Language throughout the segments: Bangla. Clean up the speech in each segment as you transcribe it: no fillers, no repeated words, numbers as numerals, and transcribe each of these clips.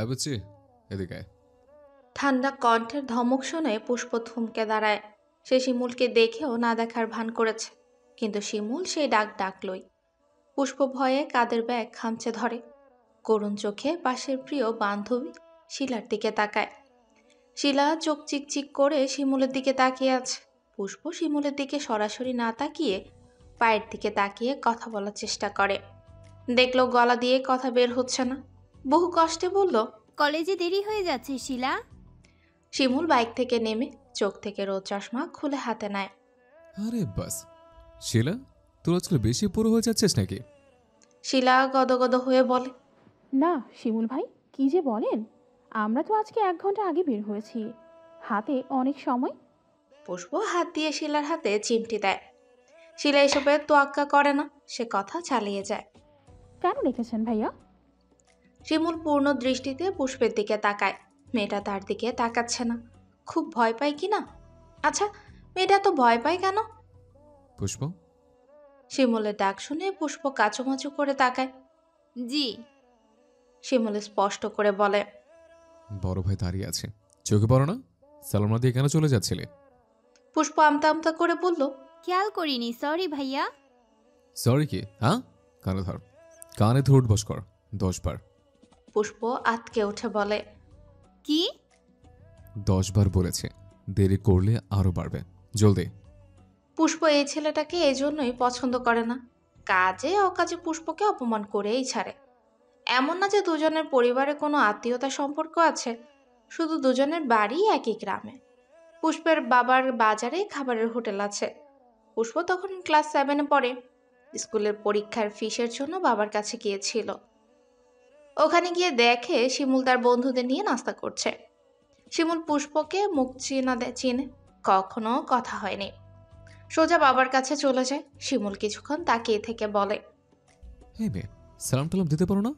বুঝছি, এদিকে আয়। ঠান্ডা কণ্ঠের ধমক শুনে পুষ্প থমকে দাঁড়ায়। সে শিমুলকে দেখেও না দেখার ভান করেছে, কিন্তু শিমুল সেই ডাক ডাকলই। পুষ্প ভয়ে কাদের ব্যাগ খামচে ধরে। করুণ চোখে পাশের প্রিয় বান্ধবী শিলার দিকে তাকায়। শিলা চোখ চিকচিক করে শিমুলের দিকে তাকিয়ে আছে। পুষ্প শিমুলের দিকে সরাসরি না তাকিয়ে পায়ের দিকে তাকিয়ে কথা বলার চেষ্টা করে। দেখলো গলা দিয়ে কথা বের হচ্ছে না। বহু কষ্টে বলল, কলেজে দেরি হয়ে যাচ্ছে শিলা। শিমুল বাইক থেকে নেমে চোখ থেকে রোদ চশমা খুলে হাতে নেয়। আরে বাস, শিলা, তোর আজকাল বেশি পুরো হয়ে যাচ্ছিস নাকি? শিলা গদগদ হয়ে বলে, না শিমুল ভাই, কি যে বলেন, আমরা তো আজকে 1 ঘন্টা আগে বের হয়েছি, হাতে অনেক সময়। পুষ্প হাত দিয়ে শিলার হাতে চিমটি দেয়। শিলা এসবের তোয়াক্কা করে না, সে কথা চালিয়ে যায়। কেন রেখেছেন ভাইয়া? শিমুল পূর্ণ দৃষ্টিতে পুষ্পের দিকে তাকায়। মেয়েটা তার দিকে তাকাচ্ছে না। খুব ভয় পায় কি না? আচ্ছা, মেয়েটা তো ভয় পায় কেন? পুষ্প, শিমুলের ডাক শুনে পুষ্প কাচুমাচু করে তাকায়। জি। শিমুল স্পষ্ট করে বলে, বড় ভাই দাঁড়িয়ে আছে, চোখে পড়ো না? সালাম না দিয়ে কেন চলে যাচ্ছিলে? পুষ্প আমতা আমতা করে বলল, খেয়াল করিনি, সরি ভাইয়া। সরি কি? হ্যাঁ, কানে ধর, কানে ধরে উঠবস কর 10 বার। পুষ্প আতকে উঠে বলে, কি? 10 বার বলেছে, দেরি করলে আরো বাড়বে, জলদি। পুষ্প এই ছেলেটাকে এই জন্যই পছন্দ করে না। কাজে অকাজে পুষ্পকে অপমান করেই ছাড়ে। এমন না যে দুজনের পরিবারে কোনো আত্মীয়তার সম্পর্ক আছে, শুধু দুজনের বাড়ি একই গ্রামে। পুষ্পের বাবার বাজারে খাবারের হোটেল আছে। পুষ্প তখন ক্লাস 7-এ পড়ে। স্কুলের পরীক্ষার ফিসের জন্য বাবার কাছে গিয়েছিল। ওখানে গিয়ে দেখে শিমুল তার বন্ধুদের নিয়ে নাস্তা করছে। শিমুল পুষ্পকে মুখ চিনে, কখনো কথা হয়নি। সোজা বাবার কাছে চলে যায়। শিমুল কিছুক্ষণ তাকিয়ে থেকে বলে, হে মেয়ে, সালাম টালাম দিতে পারো না?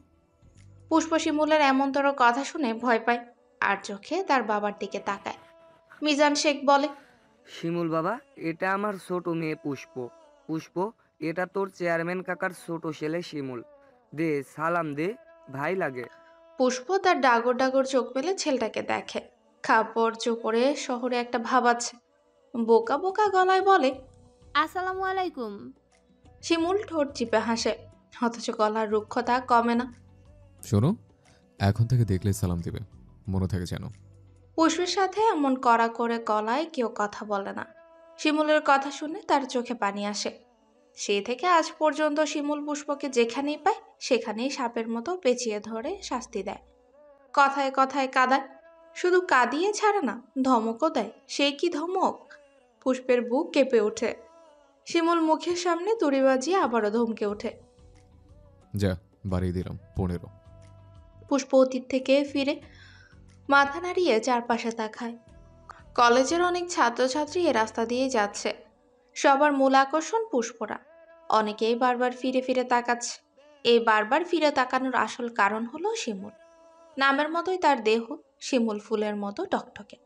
পুষ্প শিমুলের এমনতর কথা শুনে ভয় পায়, আর চোখে তার বাবার দিকে তাকায়। মিজান শেখ বলে, শিমুল বাবা, এটা আমার ছোট মেয়ে পুষ্প। পুষ্প, এটা তোর চেয়ারম্যান কাকার ছোট ছেলে শিমুল। দে সালাম দে, ভাই লাগে। পুষ্প তার ডাগর ডাগর চোখ মেলে ছেলেটাকে দেখে। কাপড় চোপড়ে শহরে একটা ভাব আছে। বোকা বোকা গলায় বলে, আসসালামু আলাইকুম। শিমুল ঠোঁট চিপে হাসে, অথচ গলার রুক্ষতা কমে না। শোনো, এখন থেকে দেখলে সালাম দিবে, মনে থাকে যেন। পুষ্পের সাথে এমন কড়া করে গলায় কেউ কথা বলে না। শিমুলের কথা শুনে তার চোখে পানি আসে। সেই থেকে আজ পর্যন্ত শিমুল পুষ্পকে যেখানেই পায় সেখানেই সাপের মতো পেঁচিয়ে ধরে শাস্তি দেয়। কথায় কথায় কাঁদায়। শুধু কাঁদিয়ে ছাড়ে না, ধমকও দেয়। সেই কি ধমক! পুষ্পের বুক কেঁপে ওঠে। শিমুল মুখের সামনে তুড়ি বাজিয়ে আবারও ধমকে ওঠে। যা, বাড়িয়ে দিলাম 15। পুষ্প অতীত থেকে ফিরে মাথা নাড়িয়ে চারপাশে তাকায়। কলেজের অনেক ছাত্রছাত্রী এ রাস্তা দিয়ে যাচ্ছে। সবার মূল আকর্ষণ পুষ্পরা। অনেকেই বারবার ফিরে ফিরে তাকাচ্ছে। এই বারবার ফিরে তাকানোর আসল কারণ হলো শিমুল। নামের মতোই তার দেহ শিমুল ফুলের মতো টকটকে।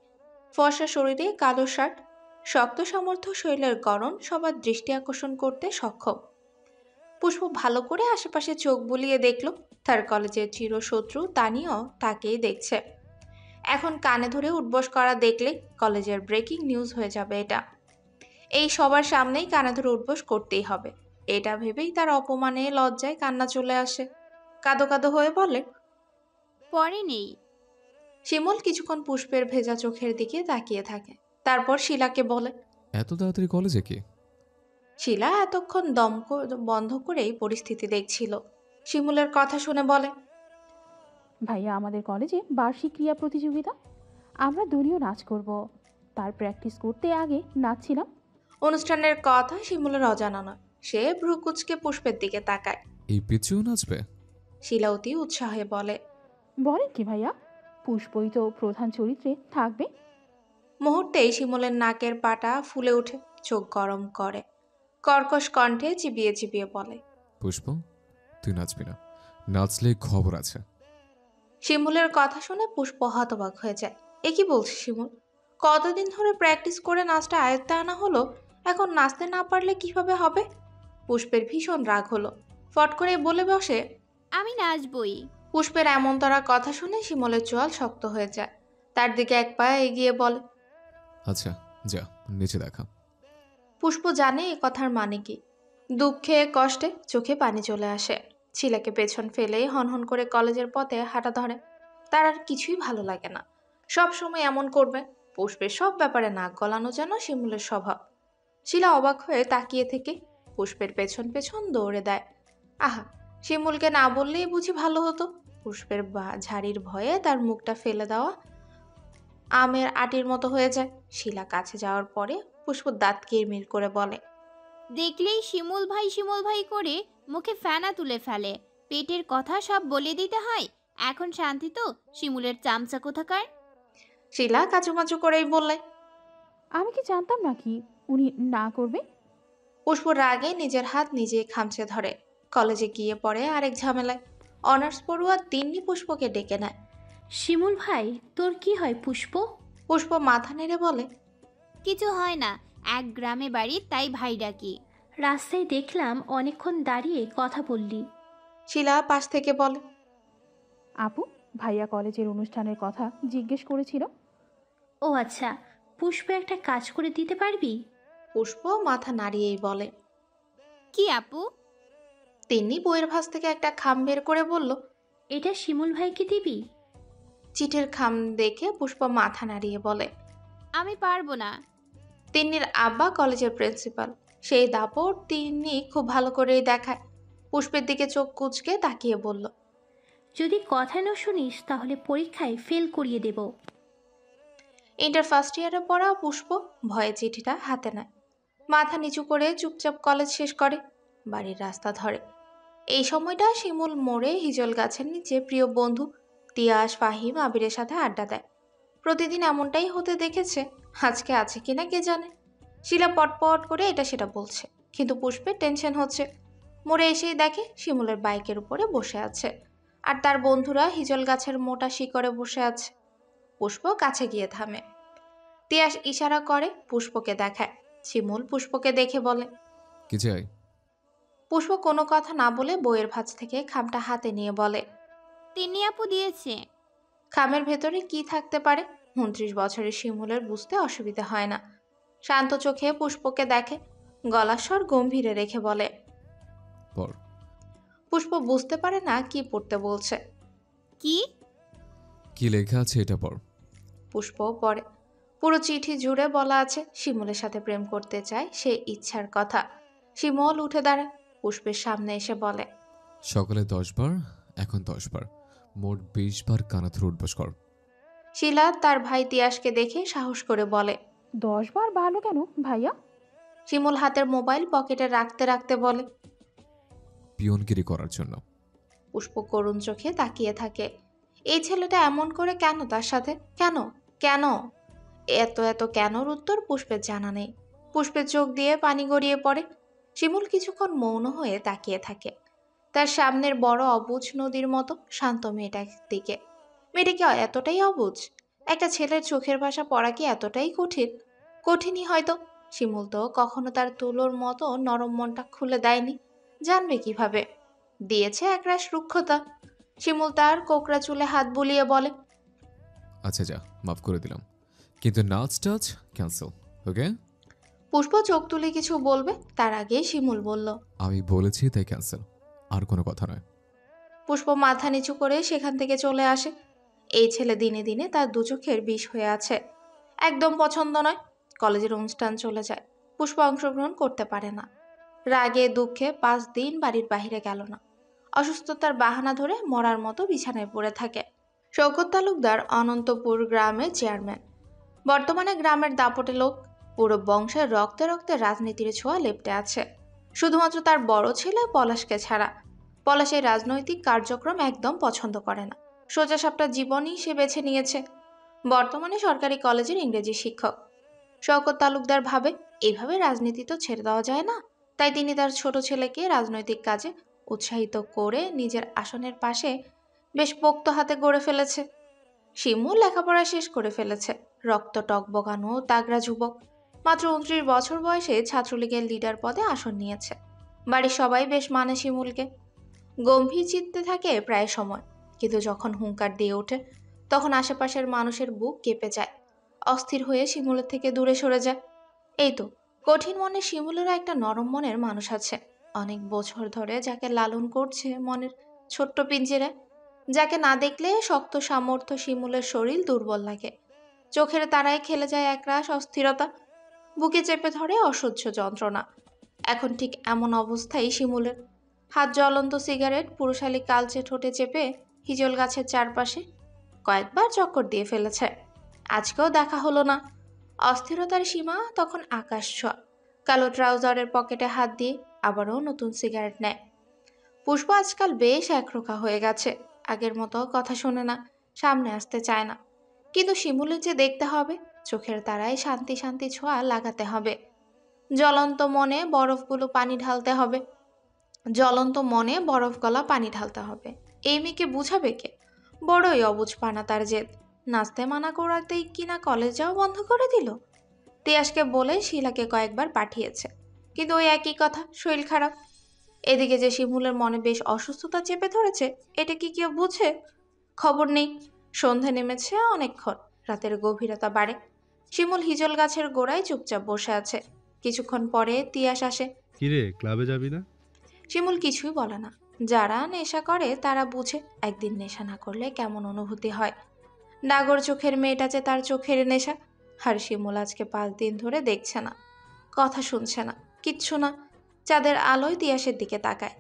ফর্সা শরীরে কালো শার্ট, শক্ত সামর্থ্য শরীরের গড়ন সবার দৃষ্টি আকর্ষণ করতে সক্ষম। পুষ্প ভালো করে আশেপাশে চোখ বুলিয়ে দেখল, তার কলেজের চিরশত্রু তানিও তাকেই দেখছে। এখন কানে ধরে উঠবস করা দেখলে কলেজের ব্রেকিং নিউজ হয়ে যাবে এটা। এই সবার সামনেই কানে ধরে উঠবস করতেই হবে। এটা ভেবেই তার অপমানে লজ্জায় কান্না চলে আসে। কাঁদো কাঁদো হয়ে বলে, পরে নেই। শিমুল কিছুক্ষণ পুষ্পের ভেজা চোখের দিকে তাকিয়ে থাকে। তারপর শিলাকে বলে, এত তাড়াতাড়ি কলেজে কি? শিলা এতক্ষণ বন্ধ করেই পরিস্থিতি দেখছিল। শিমুলের কথা শুনে বলে, ভাইয়া, আমাদের কলেজে বার্ষিক ক্রীড়া প্রতিযোগিতা, আমরা দলীয় নাচ করব, তার প্র্যাকটিস করতে আগে নাচছিলাম। অনুষ্ঠানের কথা শিমুলের অজানা নয়। সে ভ্রুকুচকে পুষ্পের দিকে তাকায়। এই পিচেও নাচবে? শিলা অতি উৎসাহে বলে, বলেন কি ভাইয়া, পুষ্পই তো প্রধান চরিত্রে থাকবে। মুহূর্তেই শিমুলের নাকের পাটা ফুলে ওঠে, চোখ গরম করে। কর্কশ কণ্ঠে চিবিয়ে চিবিয়ে বলে, পুষ্প, তুই নাচবি না, নাচলে খবর আছে। শিমুলের কথা শুনে পুষ্প হতবাক হয়ে যায়। এ কি বলছে শিমুল? কতদিন ধরে প্র্যাকটিস করে নাচটা আয়ত্তে আনা হলো, এখন নাচতে না পারলে কিভাবে হবে? পুষ্পের ভীষণ রাগ হলো। ফট করে বলে বসে, আমি নাচবই। পুষ্পের এমন তারা কথা শুনে শিমুলের চোয়াল শক্ত হয়ে যায়। তার দিকে এক পা এগিয়ে বলে। আচ্ছা যা, নিচে দেখা। পুষ্প জানে এ কথার মানে কি। দুঃখে কষ্টে চোখে পানি চলে আসে। শিলাকে পেছন ফেলে হনহন করে কলেজের পথে হাঁটা ধরে। তার আর কিছুই ভালো লাগে না। সব সময় এমন করবে। পুষ্পের সব ব্যাপারে নাক গলানো যেন শিমুলের স্বভাব। শিলা অবাক হয়ে তাকিয়ে থেকে পুষ্পের পেছন পেছন দৌড়ে দেয়। আহা, শিমুলকে না বললেই বুঝি ভালো হতো। পুষ্পের ঝাড়ির ভয়ে তার মুখটা ফেলে দেওয়া আমের আটির মতো হয়ে যায়। শিলা কাছে যাওয়ার পরে পুষ্প দাঁত কিরমির করে বলে। দেখলেই শিমুল ভাই করে মুখে ফেনা তুলে ফেলে। পেটের কথা সব বলে দিতে হয়। এখন শান্তি তো, শিমুলের চামচা কোথাকার। শিলা কাচুমাচু করেই বললে। আমি কি জানতাম নাকি উনি না করবে? পুষ্প রাগে নিজের হাত নিজেই খামচে ধরে। কলেজে গিয়ে পড়ে আরেক ঝামেলায়। অনার্স পড়ুয়া তিন্নি পুষ্পকে ডেকে নেয়। শিমুল ভাই, তোর কি হয় পুষ্প? পুষ্প মাথা নেড়ে বলে। কিছু হয় না, এক গ্রামে বাড়ি, তাই ভাই ডাকি। রাস্তায় দেখলাম অনেকক্ষণ দাঁড়িয়ে কথা বললি। শিলা পাশ থেকে বলে। আপু, ভাইয়া কলেজের অনুষ্ঠানের কথা জিজ্ঞেস করেছিল। ও আচ্ছা, পুষ্প একটা কাজ করে দিতে পারবি? পুষ্প মাথা নাড়িয়েই বলে। কি আপু? তিন্নি বইয়ের ভাঁজ থেকে একটা খাম বের করে বলল। এটা শিমুল ভাইকে দিবি? চিঠির খাম দেখে পুষ্প মাথা নাড়িয়ে বলে। আমি পারবো না। তিন্নির আব্বা কলেজের প্রিন্সিপাল। সেই দাপট তিন্নি খুব ভালো করেই দেখায়। পুষ্পের দিকে চোখ কুঁচকে তাকিয়ে বলল। যদি কথা না শুনিস তাহলে পরীক্ষায় ফেল করিয়ে দেব। ইন্টার ফার্স্ট ইয়ারে পড়া পুষ্প ভয়ে চিঠিটা হাতে নেয়। মাথা নিচু করে চুপচাপ কলেজ শেষ করে বাড়ির রাস্তা ধরে। এই সময়টা শিমুল মোড়ে হিজল গাছের নিচে প্রিয় বন্ধু তিয়াস ফাহিম আবিরের সাথে আড্ডা দেয়। প্রতিদিন এমনটাই হতে দেখেছে। আজকে আছে কিনা কে জানে। শিলা পটপট করে এটা সেটা বলছে, কিন্তু পুষ্পের টেনশন হচ্ছে। মোড়ে এসেই দেখে শিমুলের বাইকের উপরে বসে আছে, আর তার বন্ধুরা হিজল গাছের মোটা শিকড়ে বসে আছে। পুষ্প কাছে গিয়ে থামে। তিয়াস ইশারা করে পুষ্পকে দেখায়। শিমুল পুষ্পকে দেখে বলে। কি চাই? পুষ্প কোনো কথা না বলে বইয়ের ভাঁজ থেকে খামটা হাতে নিয়ে বলে। তিন্নি আপু দিয়েছে। খামের ভেতরে কি থাকতে পারে 29 বছরের শিমুলের বুঝতে অসুবিধা হয় না। শান্ত চোখে পুষ্পকে দেখে, গলার স্বর গম্ভীরে রেখে বলে। পর। পুষ্প বুঝতে পারে না কি পড়তে বলছে। কি? কি লেখা আছে এটা পর। পুষ্প পড়ে। পুরো চিঠি জুড়ে বলা আছে শিমুলের সাথে প্রেম করতে চায় সে ইচ্ছার কথা। শিমুল উঠে দাঁড়ায়, পুষ্পের সামনে এসে বলে। সকালে 10 বার, এখন 10 বার, মোট 20 বার কানাথের উঠবস কর। শিলা তার ভাই তিয়াসকে দেখে সাহস করে বলে। 10 বার ভালো কেন ভাইয়া? শিমুল হাতের মোবাইল পকেটে রাখতে রাখতে বলে। পিয়নগিরি করার জন্য। পুষ্প করুণ চোখে তাকিয়ে থাকে। এই ছেলেটা এমন করে কেন তার সাথে? কেন কেন? এত এত কেনর উত্তর পুষ্পের জানা নেই। পুষ্পের চোখ দিয়ে পানি গড়িয়ে পড়ে। শিমুল কিছুক্ষণ মৌন হয়ে তাকিয়ে থাকে তার সামনের বড় অবুঝ নদীর মতো শান্ত মেয়েটার দিকে। মেয়েটা কি এতটাই অবুঝ? একটা ছেলের চোখের ভাষা পড়া কি এতটাই কঠিন? কঠিনই হয়তো। শিমুল তো কখনো তার তুলোর মতো নরম মনটা খুলে দেয়নি, জানবে কিভাবে? দিয়েছে একরাশ রুক্ষতা। শিমুল তার কোকড়া চুলে হাত বুলিয়ে বলে। আচ্ছা যা, মাফ করে দিলাম, কিন্তু নাচ টাচ ক্যান্সেল, ওকে? পুষ্প চোখ তুলে কিছু বলবে তার আগে শিমুল বলল। আমি বলেছি তাই ক্যান্সেল, আর কোনো কথা নয়। পুষ্প মাথা নিচু করে সেখান থেকে চলে আসে। এই ছেলে দিনে দিনে তার দু চোখের বিষ হয়ে আছে। একদম পছন্দ নয়। কলেজের অনুষ্ঠান চলে যায়, পুষ্প অংশগ্রহণ করতে পারে না। রাগে দুঃখে 5 দিন বাড়ির বাইরে গেল না। অসুস্থতার বাহানা ধরে মরার মতো বিছানায় পড়ে থাকে। শওকত তালুকদার অনন্তপুর গ্রামের চেয়ারম্যান। বর্তমানে গ্রামের দাপটে লোক। পুরো বংশের রক্তে রক্তে রাজনীতির ছোঁয়া লেপ্টে আছে, শুধুমাত্র তার বড় ছেলে পলাশকে ছাড়া। পলাশ এই রাজনৈতিক কার্যক্রম একদম পছন্দ করে না। সোজাসাপটা জীবনই সে বেছে নিয়েছে। বর্তমানে সরকারি কলেজের ইংরেজি শিক্ষক। শওকত তালুকদার ভাবে এইভাবে রাজনীতি তো ছেড়ে দেওয়া যায় না, তাই তিনি তার ছোট ছেলেকে রাজনৈতিক কাজে উৎসাহিত করে নিজের আসনের পাশে বেশ পোক্ত হাতে গড়ে ফেলেছে। শিমু লেখাপড়া শেষ করে ফেলেছে, রক্ত টকবগানো তাগড়া যুবক। মাত্র 29 বছর বয়সে ছাত্রলীগের লিডার পদে আসন নিয়েছে। বাড়ির সবাই বেশ মানে শিমুলকে। গম্ভীর চিত্তে থাকে প্রায় সময়। কিন্তু যখন হুঙ্কার দিয়ে ওঠে তখন আশেপাশের মানুষের বুক কেঁপে যায়, অস্থির হয়ে শিমুলের থেকে দূরে সরে যায়। এই তো, কঠিন মনে শিমুলেরও একটা নরম মনের মানুষ আছে, অনেক বছর ধরে যাকে লালন করছে মনের ছোট্ট পিঞ্জিরায়। যাকে না দেখলে শক্ত সামর্থ্য শিমুলের শরীর দুর্বল লাগে, চোখের তারায় খেলে যায় একরাশ অস্থিরতা, বুকে চেপে ধরে অসহ্য যন্ত্রণা। এখন ঠিক এমন অবস্থায় শিমুলের হাত জ্বলন্ত সিগারেট পুরুষালী কালচে ঠোঁটে চেপে হিজল গাছের চারপাশে কয়েকবার চক্কর দিয়ে ফেলেছে। আজকেও দেখা হলো না। অস্থিরতার সীমা তখন আকাশ ছোঁয়া। কালো ট্রাউজারের পকেটে হাত দিয়ে আবারও নতুন সিগারেট নেয়। পুষ্প আজকাল বেশ একরোখা হয়ে গেছে, আগের মতো কথা শোনে না, সামনে আসতে চায় না। কিন্তু শিমুলের যে দেখতে হবে, চোখের তারায় শান্তি শান্তি ছোঁয়া লাগাতে হবে। জ্বলন্ত মনে বরফগুলো পানি ঢালতে হবে, জ্বলন্ত মনে বরফ গলা পানি ঢালতে হবে। এই মেয়েকে বুঝাবে কে? বড়ই অবুঝ পানা তার জেদ। নাচতে মানা করাতেই কিনা কলেজ যাওয়া বন্ধ করে দিল। তিয়াসকে বলে শিলাকে কয়েকবার পাঠিয়েছে, কিন্তু ওই একই কথা, শরীর খারাপ। এদিকে যে শিমুলের মনে বেশ অসুস্থতা চেপে ধরেছে, এটা কি কেউ বুঝে? খবর নেই। সন্ধে নেমেছে অনেকক্ষণ, রাতের গভীরতা বাড়ে। শিমুল হিজল গাছের গোড়ায় চুপচাপ বসে আছে। কিছুক্ষণ পরে তিয়াস আসে। কিরে, ক্লাবে যাবি না? শিমুল কিছুই বলে না। যারা নেশা করে তারা বুঝে একদিন নেশা না করলে কেমন অনুভূতি হয়। ডাগর চোখের মেয়েটা যে তার চোখের নেশা। আর শিমুল আজকে 5 দিন ধরে দেখছে না, কথা শুনছে না, কিচ্ছু না। চাঁদের আলোয় তিয়াসের দিকে তাকায়।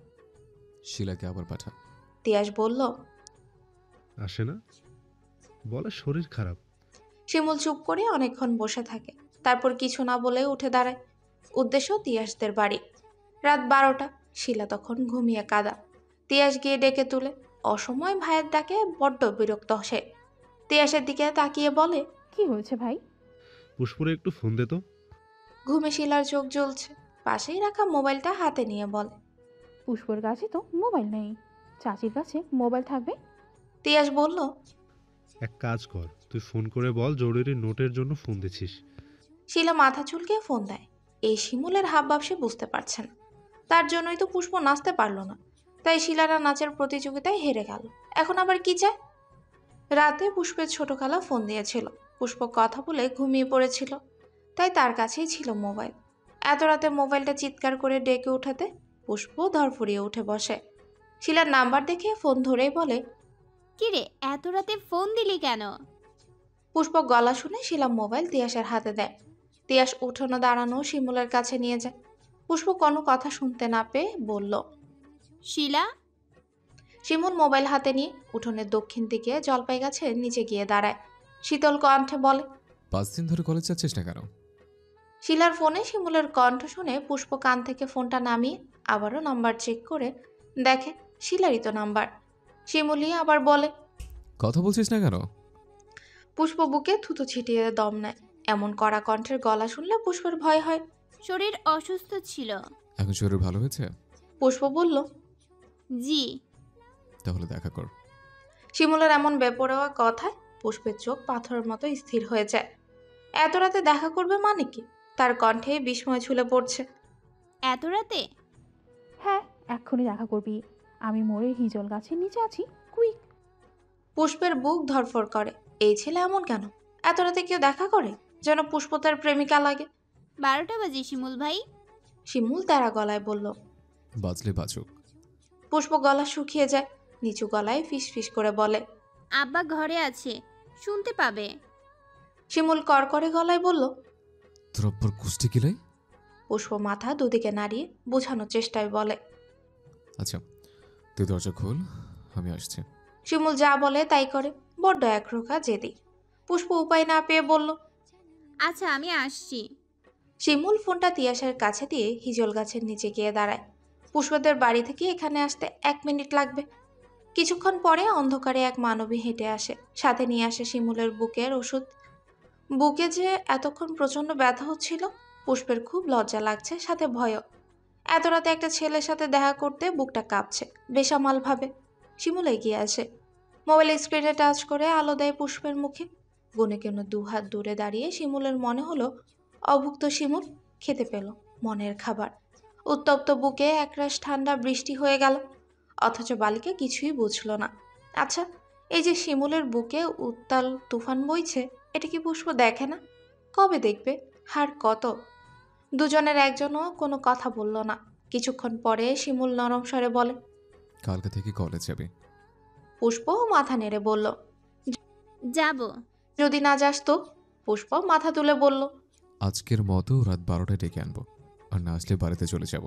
শিলাকে আবার পাঠা। তিয়াস বলল। আসে না, বলে শরীর খারাপ। শিমুল চুপ করে অনেকক্ষণ বসে থাকে, তারপর কিছু না বলে উঠে দাঁড়ায়। উদ্দেশ্য তিয়াসদের বাড়ি। রাত 12টা। শিলা তখন ঘুমিয়ে কাদা। তিয়াস গিয়ে ডেকে তুলে। অসময় ভাইয়ের ডাকে বড্ড বিরক্ত সে। তিয়াসের দিকে তাকিয়ে বলে, কি হয়েছে ভাই? পুষ্পরে একটু ফোন দে তো। ঘুমে শিলার চোখ জ্বলছে। পাশেই রাখা মোবাইলটা হাতে নিয়ে বলে। পুষ্পর কাছে তো মোবাইল নেই, চাচির কাছে মোবাইল থাকবে। তিয়াস বলল, এক কাজ কর, তুই ফোন করে বল জরুরি নোটের জন্য ফোন দিছিস। শিলা মাথা চুলকে ফোন দেয়। এই শিমুলের হাবভাব সে বুঝতে পারছে না। তার জন্যই তো পুষ্প নাচতে পারলো না, তাই শিলারা নাচের প্রতিযোগিতায় হেরে গেল। এখন আবার কি চায়? রাতে পুষ্পের ছোট খালা ফোন দিয়েছিল। পুষ্প কথা বলে ঘুমিয়ে পড়েছিল, তাই তার কাছেই ছিল মোবাইল। এত রাতে মোবাইলটা চিৎকার করে ডেকে উঠাতে পুষ্প ধরফড়িয়ে উঠে বসে। শিলার নাম্বার দেখে ফোন ধরেই বলে, কিরে, এত রাতে ফোন দিলি কেন? পুষ্প গলা শুনে শিলা মোবাইল তিয়াসের হাতে দেয়। তিয়াস উঠোনো দাঁড়ানো শিমুলের কাছে নিয়ে যায়। পুষ্প কোনো কথা শুনতে না পেয়ে বলল। শিলা? শিমুল মোবাইল হাতে নিয়ে উঠোনের দক্ষিণ দিকে জলপাই গাছের নিচে গিয়ে দাঁড়ায়। শীতল কণ্ঠে বলে, 5 দিন ধরে কলেজ যাচ্ছিস না কেন? শিলার ফোনে শিমুলের কণ্ঠ শুনে পুষ্প কান থেকে ফোনটা নামিয়ে আবারও নাম্বার চেক করে দেখে শিলারই তো নাম্বার। শিমুলি আবার বলে, কথা বলছিস না কেন? পুষ্প বুকে থুতু ছিটিয়ে দম নেয়। এমন কড়া কণ্ঠের গলা শুনলে পুষ্পের ভয় হয়। শরীর অসুস্থ ছিল। এখন শরীর ভালো হয়েছে? পুষ্প বলল, জি। তাহলে দেখা কর। শিমুলের এমন বেপরোয়া কথায় পুষ্পের চোখ পাথরের মতো স্থির হয়ে যায়। এত রাতে দেখা করবে মানে কি? তার কণ্ঠে বিস্ময় ঝুলে পড়ছে। এত রাতে? হ্যাঁ, এক্ষুনি দেখা করবি। আমি মোড়ে হিজল গাছের নিচে আছি, কুইক। পুষ্পের বুক ধরফর করে। এই ছেলে এমন কেন? এত রাতে কেউ দেখা করে? যেন পুষ্প তার প্রেমিকা লাগে। 12টা বাজে শিমুল ভাই। শিমুল তেরা গলায় বলল। বাঁচলে বাঁচুক। পুষ্প গলা শুকিয়ে যায়, নিচু গলায় ফিস ফিস করে বলে, আব্বা ঘরে আছে, শুনতে পাবে। শিমুল করকরে গলায় বলল। তোর আব্বার কুষ্টি কিলাই? পুষ্প মাথা দুদিকে নাড়িয়ে বোঝানোর চেষ্টায় বলে। আচ্ছা, তুই দরজা খোল, আমি আসছি। শিমুল যা বলে তাই করে, বড্ড একরোখা জেদি। পুষ্প উপায় না পেয়ে বলল, আচ্ছা আমি আসছি। শিমুল ফোনটা তিয়াসের কাছে দিয়ে হিজল গাছের নিচে গিয়ে দাঁড়ায়। পুষ্পদের বাড়ি থেকে এখানে আসতে 1 মিনিট লাগবে। কিছুক্ষণ পরে অন্ধকারে এক মানবী হেঁটে আসে, সাথে নিয়ে আসে শিমুলের বুকের ওষুধ। বুকে যে এতক্ষণ প্রচণ্ড ব্যথা হচ্ছিল, পুষ্পের খুব লজ্জা লাগছে, সাথে ভয়ও। এত রাতে একটা ছেলের সাথে দেখা করতে বুকটা কাঁপছে বেসামাল ভাবে। শিমুল এগিয়ে আসে, মোবাইল স্ক্রিনে টাচ করে আলো দেয় পুষ্পের মুখে। গুনে কেন 2 হাত দূরে দাঁড়িয়ে শিমুলের মনে হলো অভুক্ত শিমুল খেতে পেল মনের খাবার। উত্তপ্ত বুকে একরাশ ঠান্ডা বৃষ্টি হয়ে গেল, অথচ বালিকা কিছুই বুঝল না। আচ্ছা, এই যে শিমুলের বুকে উত্তাল তুফান বইছে, এটা কি পুষ্প দেখে না? কবে দেখবে? আর কত? দুজনের একজনও কোনো কথা বলল না। কিছুক্ষণ পরে শিমুল নরম স্বরে বলে। কালকে থেকে কলেজ যাবে। পুষ্প মাথা নেড়ে বলল, যাব। যদি না যাস তো? পুষ্প মাথা তুলে বলল। আজকের মতো রাত 12টায় ডেকে আনবো, আর না আসলে বাড়িতে চলে যাব।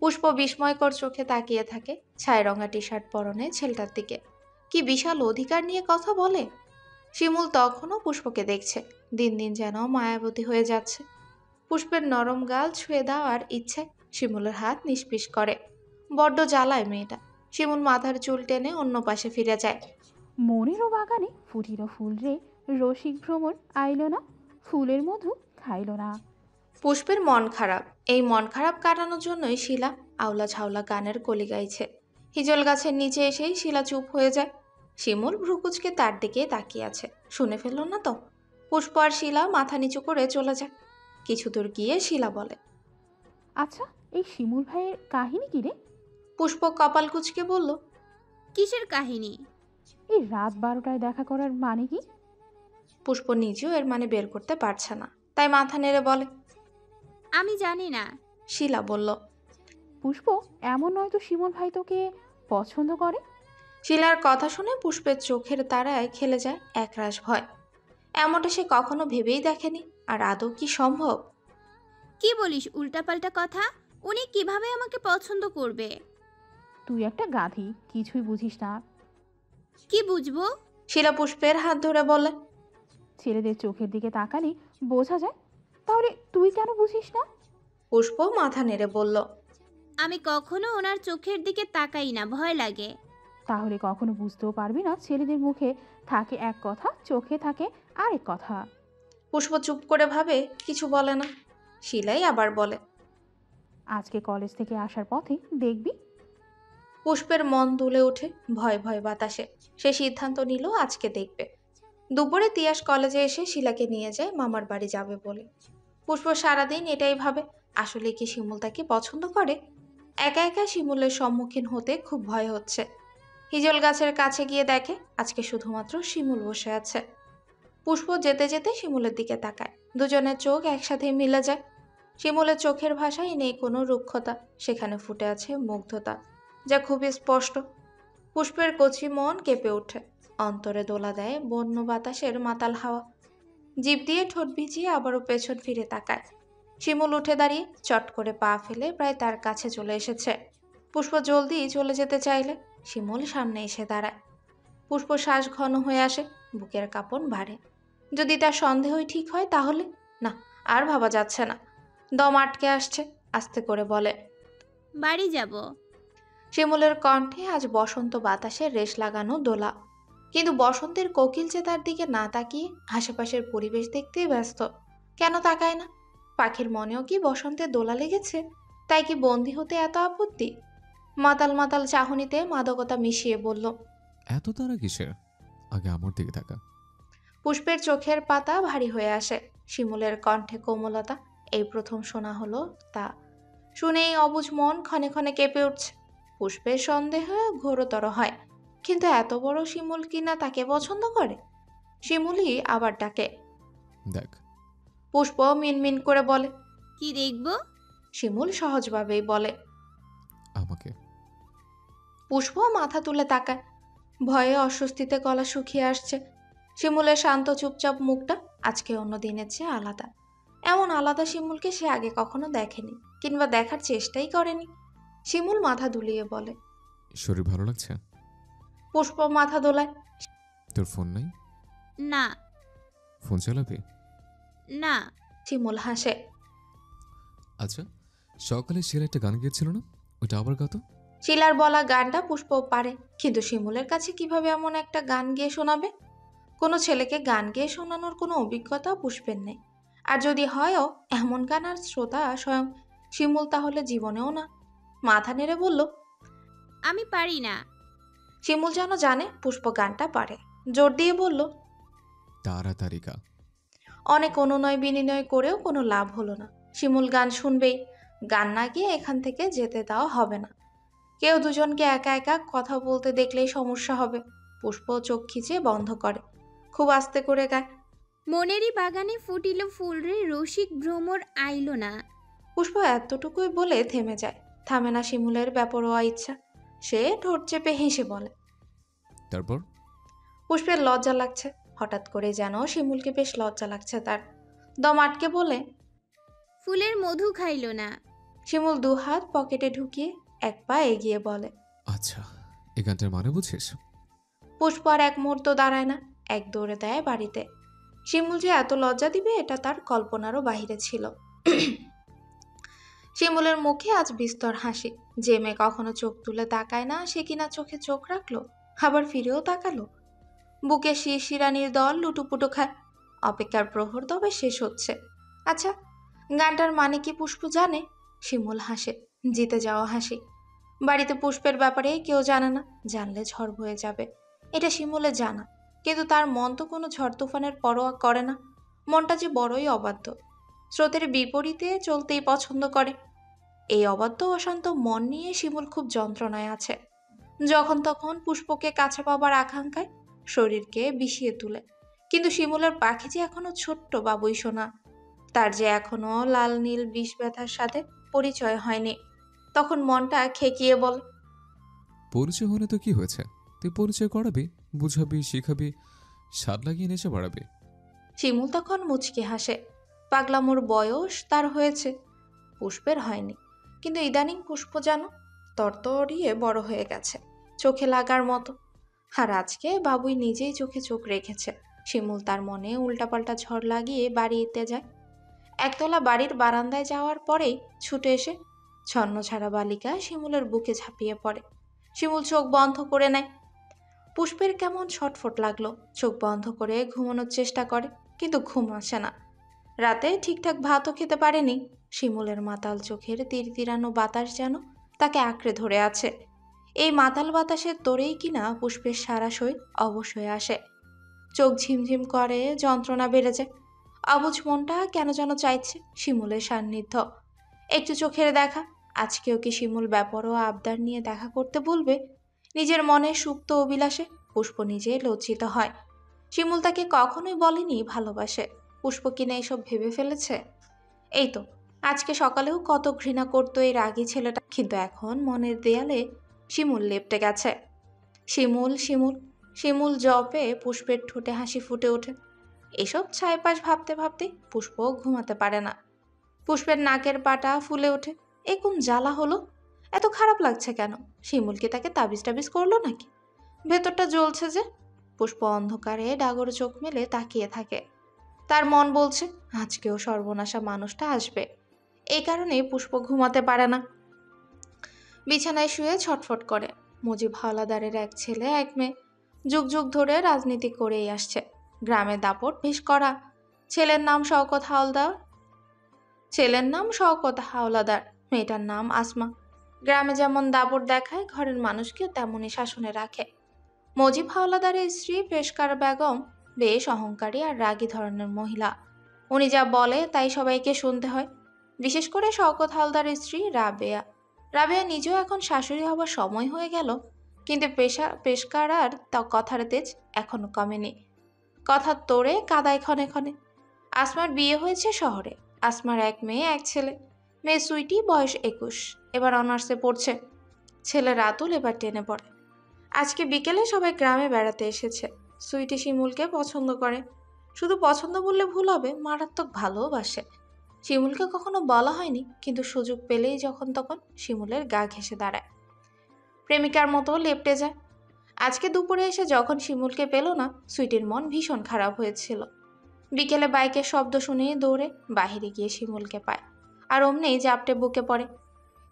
পুষ্প বিস্ময়কর চোখে তাকিয়ে থাকে ছাই রঙা টি শার্ট পরনে ছেলেটার দিকে। কি বিশাল অধিকার নিয়ে কথা বলে! শিমুল তখনও পুষ্পকে দেখছে, দিন দিন যেন মায়াবতী হয়ে যাচ্ছে। পুষ্পের নরম গাল ছুঁয়ে দেওয়ার ইচ্ছে শিমুলের হাত নিষ্পিস করে। বড্ড জ্বালায় মেয়েটা। শিমুল মাথার চুল টেনে অন্য পাশে ফিরে যায়। মনেরও বাগানে ফুটির ফুল রে, রসিক ভ্রমর আইল না, ফুলের মধু খাইল না। পুষ্পের মন খারাপ। এই মন খারাপ কাটানোর জন্যই শিলা আওলা ঝাওলা গানের কলি গাইছে। হিজল গাছের নিচে এসেই শিলা চুপ হয়ে যায়। শিমুল ভ্রুকুচকে তার দিকে তাকিয়ে আছে। শুনে ফেলল না তো? পুষ্প আর শিলা মাথা নিচু করে চলে যায়। কিছু দূর গিয়ে শিলা বলে। আচ্ছা, এই শিমুল ভাইয়ের কাহিনী কি রে? পুষ্প কপাল কুচকে বলল, কিসের কাহিনী? এই রাত 12টায় দেখা করার মানে কি? পুষ্প নিজেও এর মানে বের করতে পারছে না, তাই মাথা নেড়ে বলে। আমি জানি না। শিলা বলল। পুষ্প, এমন নয় তো শিমুল ভাই তোকে পছন্দ করে? শিলার কথা শুনে পুষ্পের চোখের তারায় খেলে যায় একরাশ ভয়। এমনটা সে কখনো ভেবেই দেখেনি। আর আদৌ কি সম্ভব? কি বলিস উল্টাপাল্টা কথা? উনি কিভাবে আমাকে পছন্দ করবে? তুই একটা গাধি, কিছুই বুঝিস না। কি বুঝবো? শিলা পুষ্পের হাত ধরে বলে। ছেলেদের চোখের দিকে তাকালে বোঝা যায়, তাহলে তুই কেন বুঝিস না? পুষ্প মাথা নেড়ে বলল। আমি কখনো ওনার চোখের দিকে তাকাই না, ভয় লাগে। তাহলে কখনো বুঝতেও পারবি না ছেলেদের মুখে থাকে এক কথা, চোখে থাকে আরেক কথা। পুষ্প চুপ করে ভাবে, কিছু বলে না। শিলাই আবার বলে। আজকে কলেজ থেকে আসার পথে দেখবি। পুষ্পের মন দুলে ওঠে ভয় ভয় বাতাসে। সে সিদ্ধান্ত নিল আজকে দেখবে। দুপুরে তিয়াস কলেজে এসে শিলাকে নিয়ে যায় মামার বাড়ি যাবে বলে। পুষ্প সারাদিন এটাই ভাবে, আসলে কি শিমুল তাকে পছন্দ করে? একা একা শিমুলের সম্মুখীন হতে খুব ভয় হচ্ছে। হিজল গাছের কাছে গিয়ে দেখে আজকে শুধুমাত্র শিমুল বসে আছে। পুষ্প যেতে যেতে শিমুলের দিকে তাকায়। দুজনের চোখ একসাথে মিলে যায়। শিমুলের চোখের ভাষায় নেই কোনো রুক্ষতা, সেখানে ফুটে আছে মুগ্ধতা, যা খুবই স্পষ্ট। পুষ্পের কচি মন কেঁপে ওঠে। অন্তরে দোলা দেয় বন্য বাতাসের মাতাল হাওয়া। জিভ দিয়ে ঠোঁট ভিজিয়ে আবারও পেছন ফিরে তাকায়। শিমুল উঠে দাঁড়িয়ে চট করে পা ফেলে প্রায় তার কাছে চলে এসেছে। পুষ্প জলদি চলে যেতে চাইলে শিমুল সামনে এসে দাঁড়ায়। পুষ্প শ্বাস ঘন হয়ে আসে, বুকের কাঁপন বাড়ে। যদি তার সন্দেহই ঠিক হয় তাহলে? না, আর ভাবা যাচ্ছে না। দম আটকে আসছে। আস্তে করে বলে, বাড়ি যাব। শিমুলের কণ্ঠে আজ বসন্ত বাতাসের রেশ লাগানো দোলা। কিন্তু বসন্তের কোকিল যে তার দিকে না তাকিয়ে আশেপাশের পরিবেশ দেখতেই ব্যস্ত। কেন তাকায় না? পাখির মনেও কি বসন্তের দোলা লেগেছে? তাই কি বন্দি হতে এত আপত্তি? মাতাল মাতাল চাহনিতে মাদকতা মিশিয়ে বলল, এত তারা কিসের? আগে আমার দিকে থাকা। পুষ্পের চোখের পাতা ভারী হয়ে আসে। শিমুলের কণ্ঠে কোমলতা, এই প্রথম শোনা হলো তা। শুনেই অবুঝ মন ক্ষণে ক্ষণে কেঁপে উঠছে। পুষ্পের সন্দেহ ঘোরতর হয়। কিন্তু এত বড় শিমুল কিনা তাকে পছন্দ করে? শিমুলই আবার ডাকে। দেখ। পুষ্প মিনমিন করে বলে। কি দেখবো? শিমুল সহজভাবেই বলে, আমাকে। পুষ্প মাথা তুলে তাকায়। ভয়ে অস্বস্তিতে গলা শুকিয়ে আসছে। শিমুলের শান্ত চুপচাপ মুখটা আজকে অন্য দিনের চেয়ে আলাদা। এমন আলাদা শিমুলকে সে আগে কখনো দেখেনি, কিংবা দেখার চেষ্টাই করেনি। শিমুল মাথা দুলিয়ে বলে, শরীর ভালো লাগছে? পুষ্প মাথা দোলায়। তোর ফোন নাই? না। ফোন চালাবি? না। শিমুল হাসে। আচ্ছা, সকালে শিলা একটা গান গিয়েছিল না, ওইটা আবার গাতো। শিলার বলা গানটা পুষ্প পারে, কিন্তু শিমুলের কাছে কিভাবে এমন একটা গান গেয়ে শোনাবে? কোনো ছেলেকে গান গেয়ে শোনানোর কোনো অভিজ্ঞতা পুষ্পের নেই। আর যদি হয়ও এমন গান আর শ্রোতা স্বয়ং শিমুল, তাহলে জীবনেও না। মাথা নেড়ে বলল, আমি পারি না। শিমুল যেন জানে পুষ্প গানটা পারে। জোর দিয়ে বলল, তাড়াতাড়িকা। অনেক অনুনয় বিনিময় করেও কোনো লাভ হলো না। শিমুল গান শুনবেই, গান না গিয়ে এখান থেকে যেতে দেওয়া হবে না। কেউ দুজনকে একা একা কথা বলতে দেখলেই সমস্যা হবে। পুষ্প চোখ খিচে বন্ধ করে, খুব আস্তে করে গায়, মনেরই বাগানে ফুটিল ফুল রে, রসিক ভ্রমর আইল না। পুষ্প এতটুকুই বলে থেমে যায়। থামে না শিমুলের বেপরোয়া ইচ্ছা। সে ঠোঁট চেপে হেসে বলে। তারপর? পুষ্পের লজ্জা লাগছে। হঠাৎ করে যেন শিমুলকে বেশ লজ্জা লাগছে তার। দম আটকে বলে, ফুলের মধু খাইল না। শিমুল দুহাত পকেটে ঢুকিয়ে এক পা এগিয়ে বলে। আচ্ছা, এই গানটার মানে বুঝিস? পুষ্প আর এক মুহূর্ত দাঁড়ায় না, এক দৌড়ে দেয় বাড়িতে। শিমুল যে এত লজ্জা দিবে এটা তার কল্পনারও বাহিরে ছিল। শিমুলের মুখে আজ বিস্তর হাসি। যে মেয়ে কখনো চোখ তুলে তাকায় না সে কিনা চোখে চোখ রাখলো, আবার ফিরেও তাকালো। বুকে শিরশিরানির দল লুটুপুটু খায়। অপেক্ষার প্রহর তবে শেষ হচ্ছে। আচ্ছা, গানটার মানে কি পুষ্প জানে? শিমুল হাসে, জিতে যাওয়া হাসি। বাড়িতে পুষ্পের ব্যাপারে কেউ জানে না, জানলে ঝড় বয়ে যাবে, এটা শিমুলের জানা। কিন্তু তার মন তো কোনো ঝড় তুফানের পরোয়া করে না। মনটা যে বড়ই অবাধ্য, স্রোতের বিপরীতে চলতেই পছন্দ করে। এই অবাধ্য অশান্ত মন নিয়ে শিমুল খুব যন্ত্রণায় আছে। যখন তখন পুষ্পকে কাছে পাবার আকাঙ্ক্ষায় শরীরকে বিষিয়ে তুলে। কিন্তু শিমুলের পাখি যে এখনো ছোট্ট বাবুই সোনা, তার যে এখনো লাল নীল বিষ ব্যথার সাথে পরিচয় হয়নি। তখন মনটা খেকিয়ে বলে, পরিচয় হলে তো কি হয়েছে? তুই পরিচয় করাবি, বুঝাবি, শিখাবি, স্বাদ লাগিয়ে নেশে বাড়াবি। শিমুল তখন মুচকি হাসে। পাগলামোর বয়স তার হয়েছে, পুষ্পের হয়নি। কিন্তু ইদানিং পুষ্প যেন তরতরিয়ে বড় হয়ে গেছে, চোখে লাগার মতো। আর আজকে বাবুই নিজেই চোখে চোখ রেখেছে। শিমুল তার মনে উল্টাপাল্টা ঝড় লাগিয়ে বাড়িতে যায়। একতলা বাড়ির বারান্দায় যাওয়ার পরেই ছুটে এসে ছন্নছাড়া বালিকা শিমুলের বুকে ঝাঁপিয়ে পড়ে। শিমুল চোখ বন্ধ করে নেয়। পুষ্পের কেমন ছটফট লাগলো। চোখ বন্ধ করে ঘুমানোর চেষ্টা করে, কিন্তু ঘুম আসে না। রাতে ঠিকঠাক ভাতও খেতে পারেনি। শিমুলের মাতাল চোখের তীরানো বাতাস যেন তাকে আঁকড়ে ধরে আছে। এই মাতাল বাতাসের তোরেই কিনা পুষ্পের সারা শরীর অবশ হয়ে আসে। চোখ ঝিমঝিম করে, যন্ত্রণা বেড়ে যায়। অবুঝ মনটা কেন যেন চাইছে শিমুলের সান্নিধ্য, একটু চোখের দেখা। আজকেও কি শিমুল বেপরোয়া আবদার নিয়ে দেখা করতে বলবে? নিজের মনে সুপ্ত অভিলাষে পুষ্প নিজে লজ্জিত হয়। শিমুল তাকে কখনোই বলেনি ভালোবাসে। পুষ্প কিনা এসব ভেবে ফেলেছে। এই তো আজকে সকালেও কত ঘৃণা করতো এই রাগী ছেলেটা, কিন্তু এখন মনের দেয়ালে শিমুল লেপ্টে গেছে। শিমুল শিমুল শিমুল জপে পুষ্পের ঠোঁটে হাসি ফুটে ওঠে। এসব ছাইপাশ ভাবতে ভাবতে পুষ্প ঘুমাতে পারে না। পুষ্পের নাকের পাটা ফুলে ওঠে। এ কোন জ্বালা হলো? এত খারাপ লাগছে কেন? শিমুল কি তাকে তাবিজ টাবিজ করলো নাকি? ভেতরটা জ্বলছে যে। পুষ্প অন্ধকারে ডাগর চোখ মেলে তাকিয়ে থাকে। তার মন বলছে আজকেও সর্বনাশা মানুষটা আসবে। এই কারণে পুষ্প ঘুমাতে পারে না। বিছানায় শুয়ে ছটফট করে। মুজিব হাওলাদারের এক ছেলে এক মেয়ে, যুগ যুগ ধরে রাজনীতি করেই আসছে। গ্রামে দাপট বেশ করা। ছেলের নাম শওকত হাওলাদার, মেয়েটার নাম আসমা। গ্রামে যেমন দাপট দেখায়, ঘরের মানুষকে তেমনই শাসনে রাখে। মুজিব হাওলাদারের স্ত্রী পেশকার বেগম বেশ অহংকারী আর রাগী ধরনের মহিলা। উনি যা বলে তাই সবাইকে শুনতে হয়, বিশেষ করে শওকত হাওলাদারের স্ত্রী রাবেয়া। রাবেয়া নিজেও এখন শাশুড়ি হবার সময় হয়ে গেল, কিন্তু পেশকার আর কথার তেজ এখনো কমেনি। কথার তোড়ে কাদায় ক্ষণে ক্ষণে। আসমার বিয়ে হয়েছে শহরে। আসমার এক মেয়ে এক ছেলে। মেয়ে সুইটি, বয়স 21, এবার অনার্সে পড়ছে। ছেলে রাতুল এবার 10-এ পড়ে। আজকে বিকেলে সবাই গ্রামে বেড়াতে এসেছে। সুইটি শিমুলকে পছন্দ করে। শুধু পছন্দ বললে ভুল হবে, মারাত্মক ভালোবাসে। শিমুলকে কখনো বলা হয়নি, কিন্তু সুযোগ পেলেই যখন তখন শিমুলের গা ঘেঁষে দাঁড়ায়, প্রেমিকার মতো লেপটে যায়। আজকে দুপুরে এসে যখন শিমুলকে পেল না, সুইটির মন ভীষণ খারাপ হয়েছিল। বিকেলে বাইকের শব্দ শুনে দৌড়ে বাহিরে গিয়ে শিমুলকে পায়, আর অমনেই জাপটে বুকে পড়ে।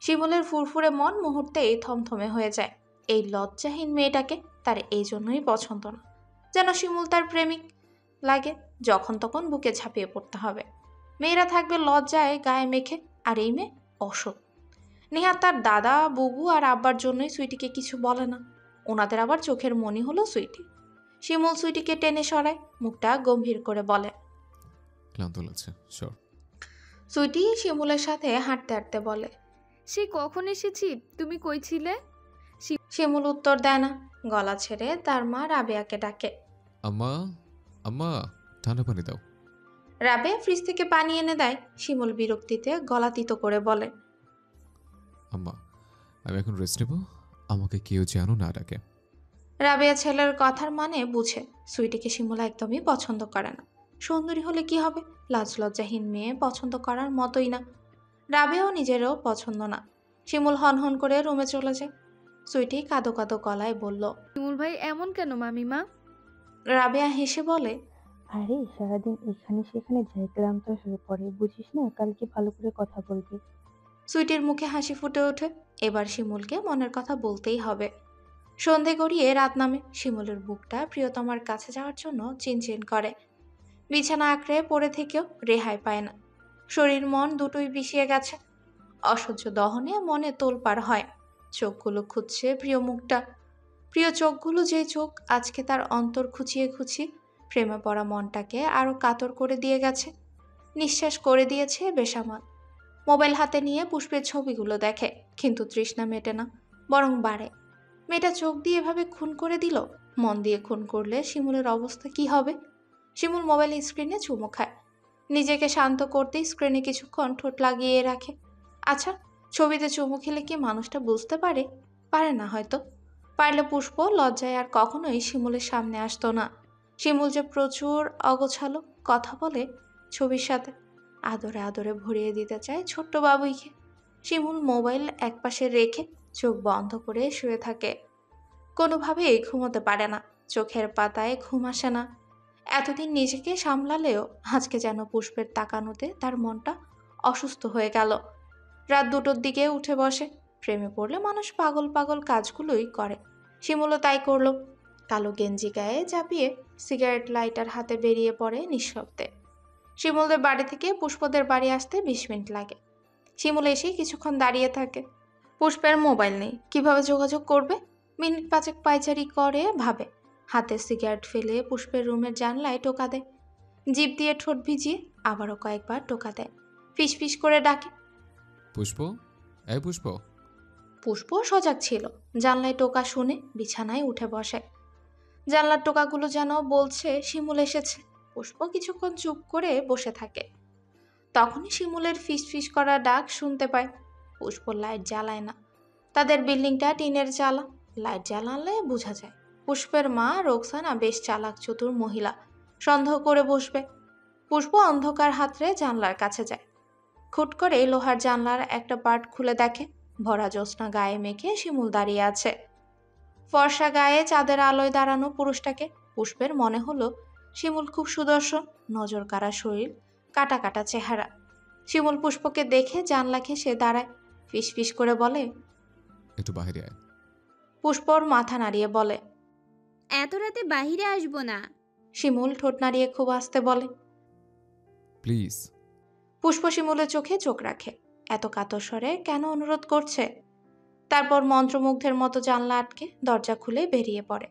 শিমুলের ফুরফুরে মন মুহূর্তেই থমথমে হয়ে যায়। এই লজ্জাহীন মেয়েটাকে তার এই জন্যই পছন্দ না, যেন শিমুল তার প্রেমিক লাগে। যখন তখন বুকে ঝাঁপিয়ে পড়তে হবে। মেয়েরা থাকবে লজ্জায় গায়ে মেখে, আর এই মেয়ে অসৎ। নেহা তার দাদা, বুবু আর আব্বার জন্যই সুইটিকে কিছু বলে না। ওনাদের আবার চোখের মনি হলো সুইটি। শিমুল সুইটিকে টেনে সরায়, মুখটা গম্ভীর করে বলে, ক্লান্ত লাগছে, সর। সুইটি শিমুলের সাথে হাঁটতে হাঁটতে বলে, সে কখন এসেছি? তুমি কই ছিলে? শিমুল উত্তর দেয় না। গলা ছেড়ে তার মা রাবেয়াকে ডাকে। আম্মা, আম্মা, ঠান্ডা পানি দাও। রাবেয়া ফ্রিজ থেকে পানি এনে দেয়। শিমুল বিরক্তিতে গলা তিতো করে বলে, আম্মা, আমি এখন রেস্ট নেব, আমাকে কেউ যেন না ডাকে। রাবেয়া ছেলের কথার মানে বুঝে। সুইটিকে শিমুল একদমই পছন্দ করে না। সুন্দরী হলে কি হবে, লাজ লজ্জাহীন মেয়ে পছন্দ করার মতোই না। রাবেয়াও নিজেরও পছন্দ না। শিমুল হনহন করে রুমে চলে যায়। সুইটি কাঁদো কাঁদো গলায় বলল। শিমুল ভাই এমন কেন মামিমা? রাবেয়া হেসে বলে, আরে সারাদিন এখানে সেখানে যাই, ক্লান্ত হয়ে পড়ে, বুঝিস না? কালকে ভালো করে কথা বলবি। সুইটির মুখে হাসি ফুটে ওঠে। এবার শিমুলকে মনের কথা বলতেই হবে। সন্ধে গড়িয়ে রাত নামে। শিমুলের বুকটা প্রিয়তমার কাছে যাওয়ার জন্য চিনচিন করে। বিছানা আঁকড়ে পড়ে থেকেও রেহাই পায় না। শরীর মন দুটোই বিষিয়ে গেছে। অসহ্য দহনে মনে তোলপাড় হয়। চোখগুলো খুঁজছে প্রিয় মুখটা। প্রিয় চোখগুলো, যে চোখ আজকে তার অন্তর খুঁচিয়ে খুঁচিয়ে প্রেমে পড়া মনটাকে আরো কাতর করে দিয়ে গেছে। নিঃশ্বাস করে দিয়েছে বেসামাল। মোবাইল হাতে নিয়ে পুষ্পের ছবিগুলো দেখে, কিন্তু তৃষ্ণা মেটে না, বরং বাড়ে। মেয়েটা চোখ দিয়ে এভাবে খুন করে দিল। মন দিয়ে খুন করলে শিমুলের অবস্থা কি হবে? শিমুল মোবাইল স্ক্রিনে চুমু খায়। নিজেকে শান্ত করতেই স্ক্রিনে কিছুক্ষণ ঠোঁট লাগিয়ে রাখে। আচ্ছা, ছবিতে চুমু খেলে কি মানুষটা বুঝতে পারে? পারে না হয়তো। পারলে পুষ্প লজ্জায় আর কখনোই শিমুলের সামনে আসতো না। শিমুল যে প্রচুর অগোছালো কথা বলে ছবির সাথে। আদরে আদরে ভরিয়ে দিতে চায় ছোট্ট বাবুইকে। শিমুল মোবাইল একপাশে রেখে চোখ বন্ধ করে শুয়ে থাকে। কোনোভাবেই ঘুমোতে পারে না। চোখের পাতায় ঘুম আসে না। এতদিন নিজেকে সামলালেও আজকে যেন পুষ্পের তাকানোতে তার মনটা অসুস্থ হয়ে গেল। রাত 2টোর দিকে উঠে বসে। প্রেমে পড়লে মানুষ পাগল পাগল কাজগুলোই করে। শিমুলও তাই করলো। কালো গেঞ্জি গায়ে চাপিয়ে সিগারেট লাইটার হাতে বেরিয়ে পড়ে নিঃশব্দে। শিমুলদের বাড়ি থেকে পুষ্পদের বাড়ি আসতে 20 মিনিট লাগে। শিমুল এসে কিছুক্ষণ দাঁড়িয়ে থাকে। পুষ্পের মোবাইল নেই, কিভাবে যোগাযোগ করবে? মিনিট 5 পায়চারি করে ভাবে। হাতে সিগারেট ফেলে পুষ্পের রুমের জানলায় টোকা দেয়। জিভ দিয়ে ঠোঁট ভিজিয়ে আবারও কয়েকবার টোকা দেয়। ফিস ফিস করে ডাকে। পুষ্প, এই পুষ্প। পুষ্প সজাগ ছিল। জানলায় টোকা শুনে বিছানায় উঠে বসে। জানলার টোকাগুলো যেন বলছে শিমুল এসেছে। পুষ্প কিছুক্ষণ চুপ করে বসে থাকে। তখনই শিমুলের ফিস ফিস করা ডাক শুনতে পায়। পুষ্প লাইট জ্বালায় না। তাদের বিল্ডিংটা টিনের চালা। লাইট জ্বালালে বোঝা যায় পুষ্পের মা রোকসানা বেশ চালাক চতুর মহিলা। সন্দেহ করে বসবে। পুষ্প অন্ধকার হাতড়ে জানলার কাছে যায়। খুট করে লোহার জানলার একটা পার্ট খুলে দেখে। ভরা জ্যোৎস্না গায়ে মেখে শিমুল দাঁড়িয়ে আছে। ফর্সা গায়ে চাঁদের আলোয় দাঁড়ানো পুরুষটাকে পুষ্পের মনে হলো শিমুল খুব সুদর্শন, নজর কাড়া শরীর, কাটা কাটা চেহারা। শিমুল পুষ্পকে দেখে জানলা ঘেঁষে দাঁড়ায়। ফিস ফিস করে বলে, একটু বাইরে আয়। পুষ্পর মাথা নাড়িয়ে বলে, এত রাতে বাহিরে আসবো না। শিমুল ঠোঁট নাড়িয়ে খুব আস্তে বলে। প্লিজ। পুষ্প শিমুলের চোখে চোখ রাখে। এত কাতর স্বরে কেন অনুরোধ করছে? তারপর মন্ত্রমুগ্ধের মতো জানলা আটকে দরজা খুলে বেরিয়ে পড়ে।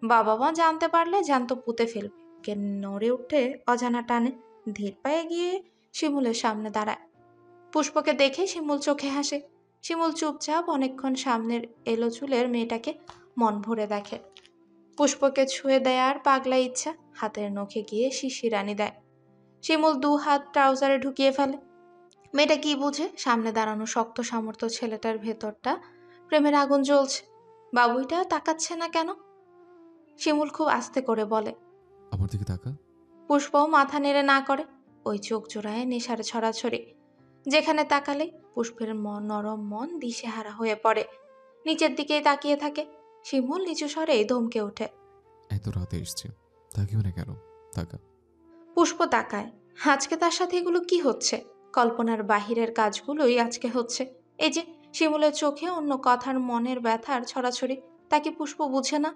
বাবা মা জানতে পারলে জ্যান্ত পুঁতে ফেলবে। কে নড়ে উঠে অজানা টানে ধীর পায়ে গিয়ে শিমুলের সামনে দাঁড়ায়। পুষ্পকে দেখে শিমুল চোখে হাসে। শিমুল চুপচাপ অনেকক্ষণ সামনের এলো চুলের মেয়েটাকে মন ভরে দেখে। পুষ্পকে ছুঁয়ে দেয়ার পাগলা ইচ্ছা হাতের নখে গিয়ে শিশিরানি দেয়। শিমুল 2 হাত ট্রাউজারে ঢুকিয়ে ফেলে। মেয়েটা কি বুঝে সামনে দাঁড়ানো শক্ত সামর্থ্য ছেলেটার ভেতরটা প্রেমের আগুন জ্বলছে। বাবুইটা তাকাচ্ছে না কেন? শিমুল খুব আস্তে করে বলে, আমার দিকে তাকা। পুষ্প মাথা নেড়ে না করে। ওই চোখ জোড়ায় নেশার ছড়াছড়ি। যেখানে তাকালে পুষ্পের নরম মন দিশেহারা হয়ে পড়ে। নিচের দিকেই তাকিয়ে থাকে। শিমুল নিচু স্বরে ধমকে ওঠে, এত রাতে এসছে, তাকিও না কেন, তাকা। পুষ্প তাকায়। আজকে তার সাথে এগুলো কি হচ্ছে? কল্পনার বাহিরের কাজগুলোই আজকে হচ্ছে। এই যে শিমুলের চোখে অন্য কথার মনের ব্যথার ছড়াছড়ি, তাকে পুষ্প বুঝে না?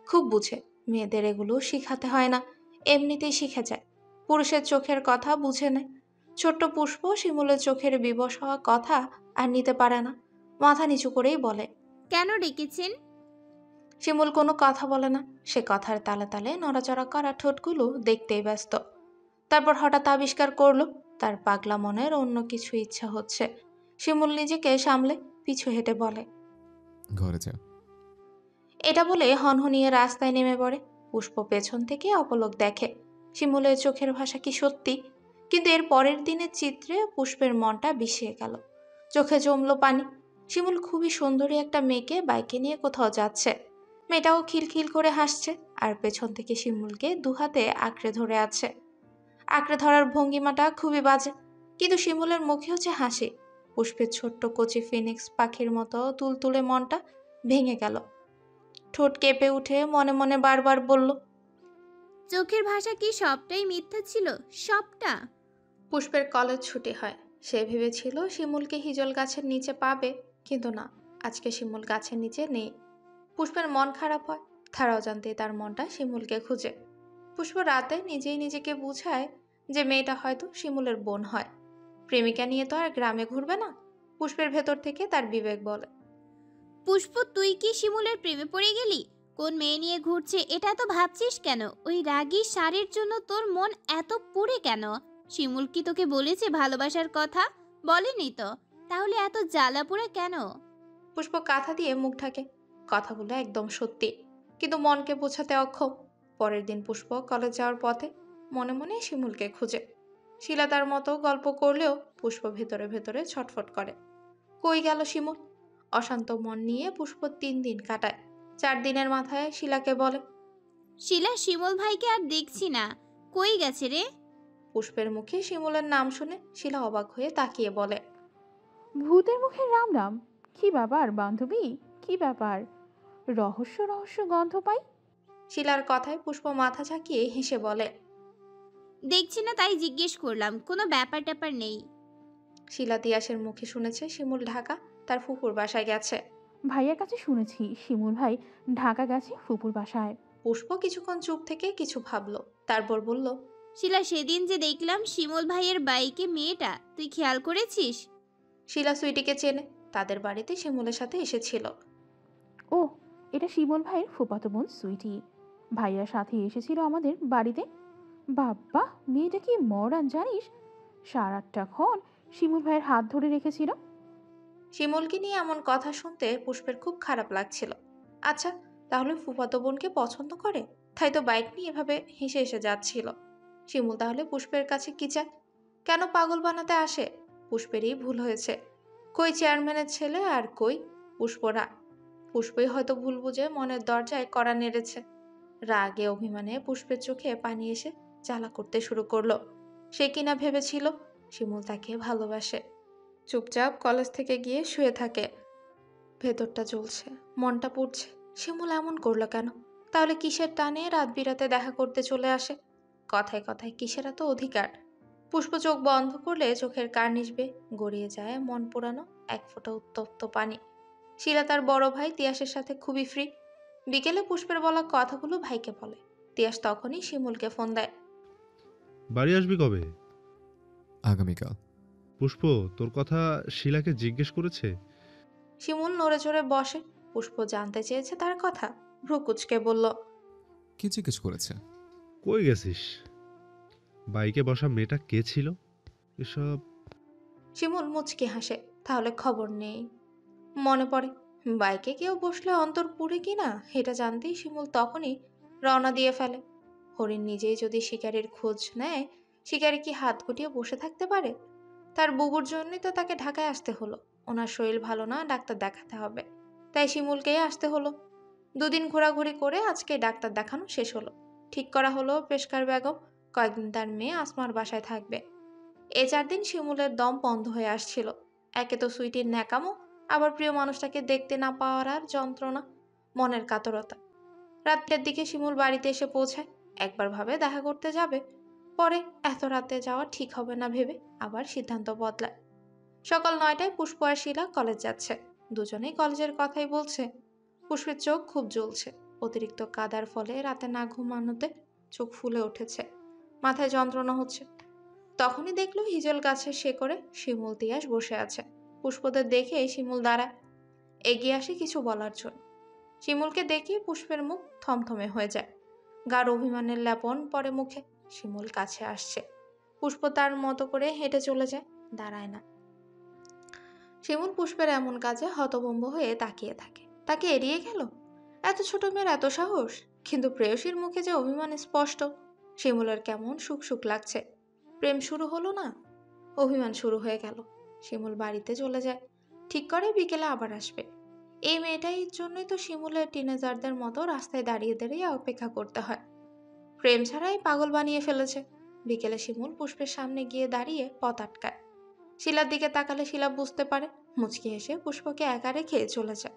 খুব বুঝে। মেয়েদের এগুলো শিখাতে হয় না, এমনিতেই শিখে যায়। পুরুষের চোখের কথা বুঝে নেয়। ছোট্ট পুষ্প শিমুলের চোখের বিবশ হওয়া কথা আর নিতে পারে না। মাথা নিচু করেই বলে, কেন ডেকেছেন? শিমুল কোনো কথা বলে না। সে কথার তালে তালে নড়াচড়া করা ঠোঁটগুলো দেখতেই ব্যস্ত। তারপর হঠাৎ আবিষ্কার করলো তার পাগলা মনের অন্য কিছু ইচ্ছা হচ্ছে। শিমুল নিজেকে সামলে পিছু হেঁটে বলে, ঘরে যা। এটা বলে হনহনিয়ে রাস্তায় নেমে পড়ে। পুষ্প পেছন থেকে অপলক দেখে শিমুলের চোখের ভাষা কি সত্যি, কিন্তু এর পরের দিনের চিত্রে পুষ্পের মনটা বিষিয়ে গেল, চোখে জমলো পানি। শিমুল খুবই সুন্দরী একটা মেয়েকে বাইকে নিয়ে কোথাও যাচ্ছে, মেয়েটাও খিলখিল করে হাসছে আর পেছন থেকে শিমুলকে দুহাতে আঁকড়ে ধরে আছে। আঁকড়ে ধরার ভঙ্গিমাটা খুবই বাজে, কিন্তু শিমুলের মুখে হচ্ছে হাসি। পুষ্পের ছোট্ট কচি ফিনিক্স পাখির মতো তুলতুলে মনটা ভেঙে গেল। ঠোঁট কেঁপে উঠে মনে মনে বারবার বলল, চোখের ভাষা কি সবটাই মিথ্যা ছিল? সবটা? পুষ্পের কলেজ ছুটি হয়। সে ভেবেছিল শিমুলকে হিজল গাছের নিচে পাবে, কিন্তু না, আজকে শিমুল গাছের নিচে নেই। পুষ্পের মন খারাপ হয়, তার অজান্তেই তার মনটা শিমুলকে খুঁজে। পুষ্প রাতে নিজেই নিজেকে বুঝায় যে মেয়েটা হয়তো শিমুলের বোন হয়, প্রেমিকা নিয়ে তো আর গ্রামে ঘুরবে না। পুষ্পের ভেতর থেকে তার বিবেক বলে, পুষ্প, তুই কি শিমুলের প্রেমে পড়ে গেলি? কোন মেয়ে নিয়ে ঘুরছে এটা তো ভাবছিস কেন? ওই রাগী শাড়ির জন্য তোর মন এত পুড়ে কেন? শিমুল কি তোকে বলেছে ভালোবাসার কথা? বলেনি তো, তাহলে এত জ্বালা পোড়া কেন? পুষ্প কাঁথা দিয়ে মুখ ঢাকে। কথাগুলো একদম সত্যি, কিন্তু মনকে বোঝাতে অক্ষম। পরের দিন পুষ্প কলেজ যাওয়ার পথে মনে মনে শিমুলকে খুঁজে। শিলা তার মতো গল্প করলেও পুষ্প ভেতরে ভেতরে ছটফট করে। কই গেল শিমুল? অশান্ত মন নিয়ে পুষ্প 3 দিন কাটায়। 4 দিনের মাথায় শিলাকে বলে, শিলা, শিমুল ভাইকে আর দেখছি না, কই গেছে রে? পুষ্পের মুখে শিমুলের নাম শুনে শিলা অবাক হয়ে তাকিয়ে বলে, ভূতের মুখে রাম রাম! কি ব্যাপার বান্ধবী, কি ব্যাপার? রহস্য রহস্য গন্ধ পাই। শিলার কথায় পুষ্প মাথা ঝাঁকিয়ে হেসে বলে, দেখছি না তাই জিজ্ঞেস করলাম, কোনো ব্যাপার ট্যাপার নেই। শিলা তিয়াসের মুখে শুনেছে শিমুল ঢাকা তার ফুপুর বাসায় গেছে। ভাইয়ার কাছে শুনেছি শিমুল ভাই ঢাকা গেছে ফুপুর বাসায়। পুষ্প কিছুক্ষণ চুপ থেকে কিছু ভাবলো, তারপর বলল, শিলা, সেদিন যে দেখলাম শিমুল ভাইয়ের বাইকে মেয়েটা, তুই খেয়াল করেছিস? শিলা সুইটিকে চেনে, তাদের বাড়িতে শিমুলের সাথে এসেছিল। ও, এটা শিমুল ভাইয়ের ফুফাতো বোন সুইটি। ভাইয়ার সাথে এসেছিল আমাদের বাড়িতে। বাবা, মেয়েটা কি মডার্ন জানিস! সারাটাক্ষণ শিমুল ভাইয়ের হাত ধরে রেখেছিল। শিমুলকে নিয়ে এমন কথা শুনতে পুষ্পের খুব খারাপ লাগছিল। আচ্ছা, তাহলে ফুফাতো বোনকে পছন্দ করে, তাই তো বাইক নিয়ে এভাবে হেসে হেসে যাচ্ছিল। শিমুল তাহলে পুষ্পের কাছে কি চায়? কেন পাগল বানাতে আসে? পুষ্পেরই ভুল হয়েছে। কই চেয়ারম্যানের ছেলে আর কই পুষ্পরা? পুষ্পই হয়তো ভুল বুঝে মনের দরজায় কড়া নেড়েছে। রাগে অভিমানে পুষ্পের চোখে পানি এসে জ্বালা করতে শুরু করলো। সে কিনা ভেবেছিল শিমুল তাকে ভালোবাসে। চুপচাপ কলেজ থেকে গিয়ে শুয়ে থাকে। ভেতরটা জ্বলছে, মনটা পুড়ছে। শিমুল এমন করলো কেন? তাহলে কিসের টানে রাত বিরাতে দেখা করতে চলে আসে? কথায় কথায় কিসের এত অধিকার? পুষ্প চোখ বন্ধ করলে চোখের কার্নিশ গড়িয়ে যায় মন পোড়ানো এক ফোঁটা উত্তপ্ত পানি। শিলা তার বড় ভাই তিয়াসের সাথে খুবই ফ্রি। বিকেলে পুষ্পের বলা কথাগুলো ভাইকে বলে। তিয়াস তখনই শিমুলকে ফোন দেয়। বাড়ি আসবি কবে? আগামীকাল। পুষ্প, তোর কথা শিলাকে জিজ্ঞেস করেছে? শিমুল নড়ে চড়ে বসে। পুষ্প জানতে চেয়েছে তার কথা। ভ্রু কুচকে বলল, কি জিজ্ঞেস করেছে? কই গেছিস? বাইকে বসা মেয়েটা কে ছিল? এসব। শিমুল মুচকি হাসে। তাহলে খবর নেই। মনে পড়ে, বাইকে কেউ বসলে অন্তর পুড়ে কিনা এটা জানতেই শিমুল তখনই রওনা দিয়ে ফেলে। হরিণ নিজেই যদি শিকারীর খোঁজ নেয়, শিকারী কি হাত গুটিয়ে বসে থাকতে পারে? তার বুবুর জন্যই তো তাকে ঢাকায় আসতে হলো। ওনার শরীর ভালো না, ডাক্তার দেখাতে হবে, তাই শিমুলকেই আসতে হলো। 2 দিন ঘোরাঘুরি করে আজকে ডাক্তার দেখানো শেষ হলো। ঠিক করা হলো পেশকার বেগম কয়েকদিন তার মেয়ে আসমার বাসায় থাকবে। এই 4 দিন শিমুলের দম বন্ধ হয়ে আসছিল। একে তো সুইটির ন্যাকামো, আবার প্রিয় মানুষটাকে দেখতে না পাওয়ার আর যন্ত্রণা, মনের কাতরতা। রাত্রের দিকে শিমুল বাড়িতে এসে পৌঁছায়। একবার ভাবে দেখা করতে যাবে, পরে এত রাতে যাওয়া ঠিক হবে না ভেবে আবার সিদ্ধান্ত বদলায়। সকাল 9টায় পুষ্প আর শিলা কলেজ যাচ্ছে। দুজনেই কলেজের কথাই বলছে। পুষ্পের চোখ খুব জ্বলছে। অতিরিক্ত কাদার ফলে রাতে না ঘুমানোতে চোখ ফুলে উঠেছে, মাথায় যন্ত্রণা হচ্ছে। তখনই দেখলো হিজল গাছের শেকড়ে শিমুল তিয়াস বসে আছে। পুষ্পদের দেখে শিমুল দাঁড়ায়, এগিয়ে আসে কিছু বলার জন্য। শিমুলকে দেখে পুষ্পের মুখ থমথমে হয়ে যায়। গাঢ় অভিমানের ল্যাপন পরে মুখে। শিমুল কাছে আসছে। পুষ্প তার মতো করে হেঁটে চলে যায়, দাঁড়ায় না। শিমুল পুষ্পের এমন কাজে হতভম্ব হয়ে তাকিয়ে থাকে। তাকে এড়িয়ে গেল। এত ছোট মেয়ের এত সাহস! কিন্তু প্রেয়সীর মুখে যে অভিমান স্পষ্ট। শিমুলের কেমন সুখ সুখ লাগছে। প্রেম শুরু হলো না, অভিমান শুরু হয়ে গেল। শিমুল বাড়িতে চলে যায়, ঠিক করে বিকেলে আবার আসবে। এই মেয়েটাই জন্যই তো শিমুলের টিনেজারদের মতো রাস্তায় দাঁড়িয়ে দাঁড়িয়ে অপেক্ষা করতে হয়। প্রেম ছাড়াই পাগল বানিয়ে ফেলেছে। বিকেলে শিমুল পুষ্পের সামনে গিয়ে দাঁড়িয়ে পথ আটকায়। শিলার দিকে তাকালে শিলা বুঝতে পারে, মুচকি হেসে পুষ্পকে একা রেখে চলে যায়।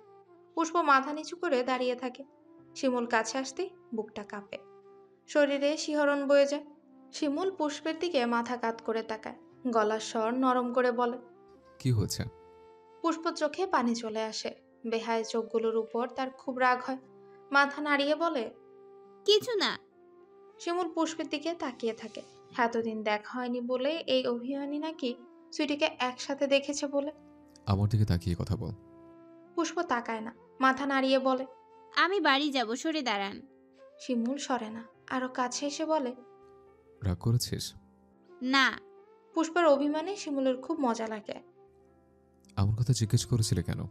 পুষ্প মাথা নিচু করে দাঁড়িয়ে থাকে। শিমুল কাছে আসতেই বুকটা কাঁপে, শরীরে শিহরণ বয়ে যায়। শিমুল পুষ্পের দিকে মাথা কাত করে তাকায়, গলার স্বর নরম করে বলে। কি হয়েছে? পুষ্প চোখে পানি চলে আসে। বেহায় চোখগুলোর উপর তার খুব রাগ হয়। মাথা নাড়িয়ে বলে, কিছু না। শিমুল পুষ্পের দিকে তাকিয়ে থাকে। এতদিন দেখা হয়নি বলে এই অভিমানী নাকি সুইটিকে একসাথে দেখেছে বলে। আমার দিকে তাকিয়ে কথা বল। পুষ্প তাকায় না, মাথা নাড়িয়ে বলে। আমি বাড়ি যাব, সরে দাঁড়ান। শিমুল সরে না, আরো কাছে এসে বলে, রাগ করেছিস? না। পুষ্পের অভিমানে শিমুলের খুব মজা লাগে। আমার কথা জিজ্ঞেস করেছিলে কেন?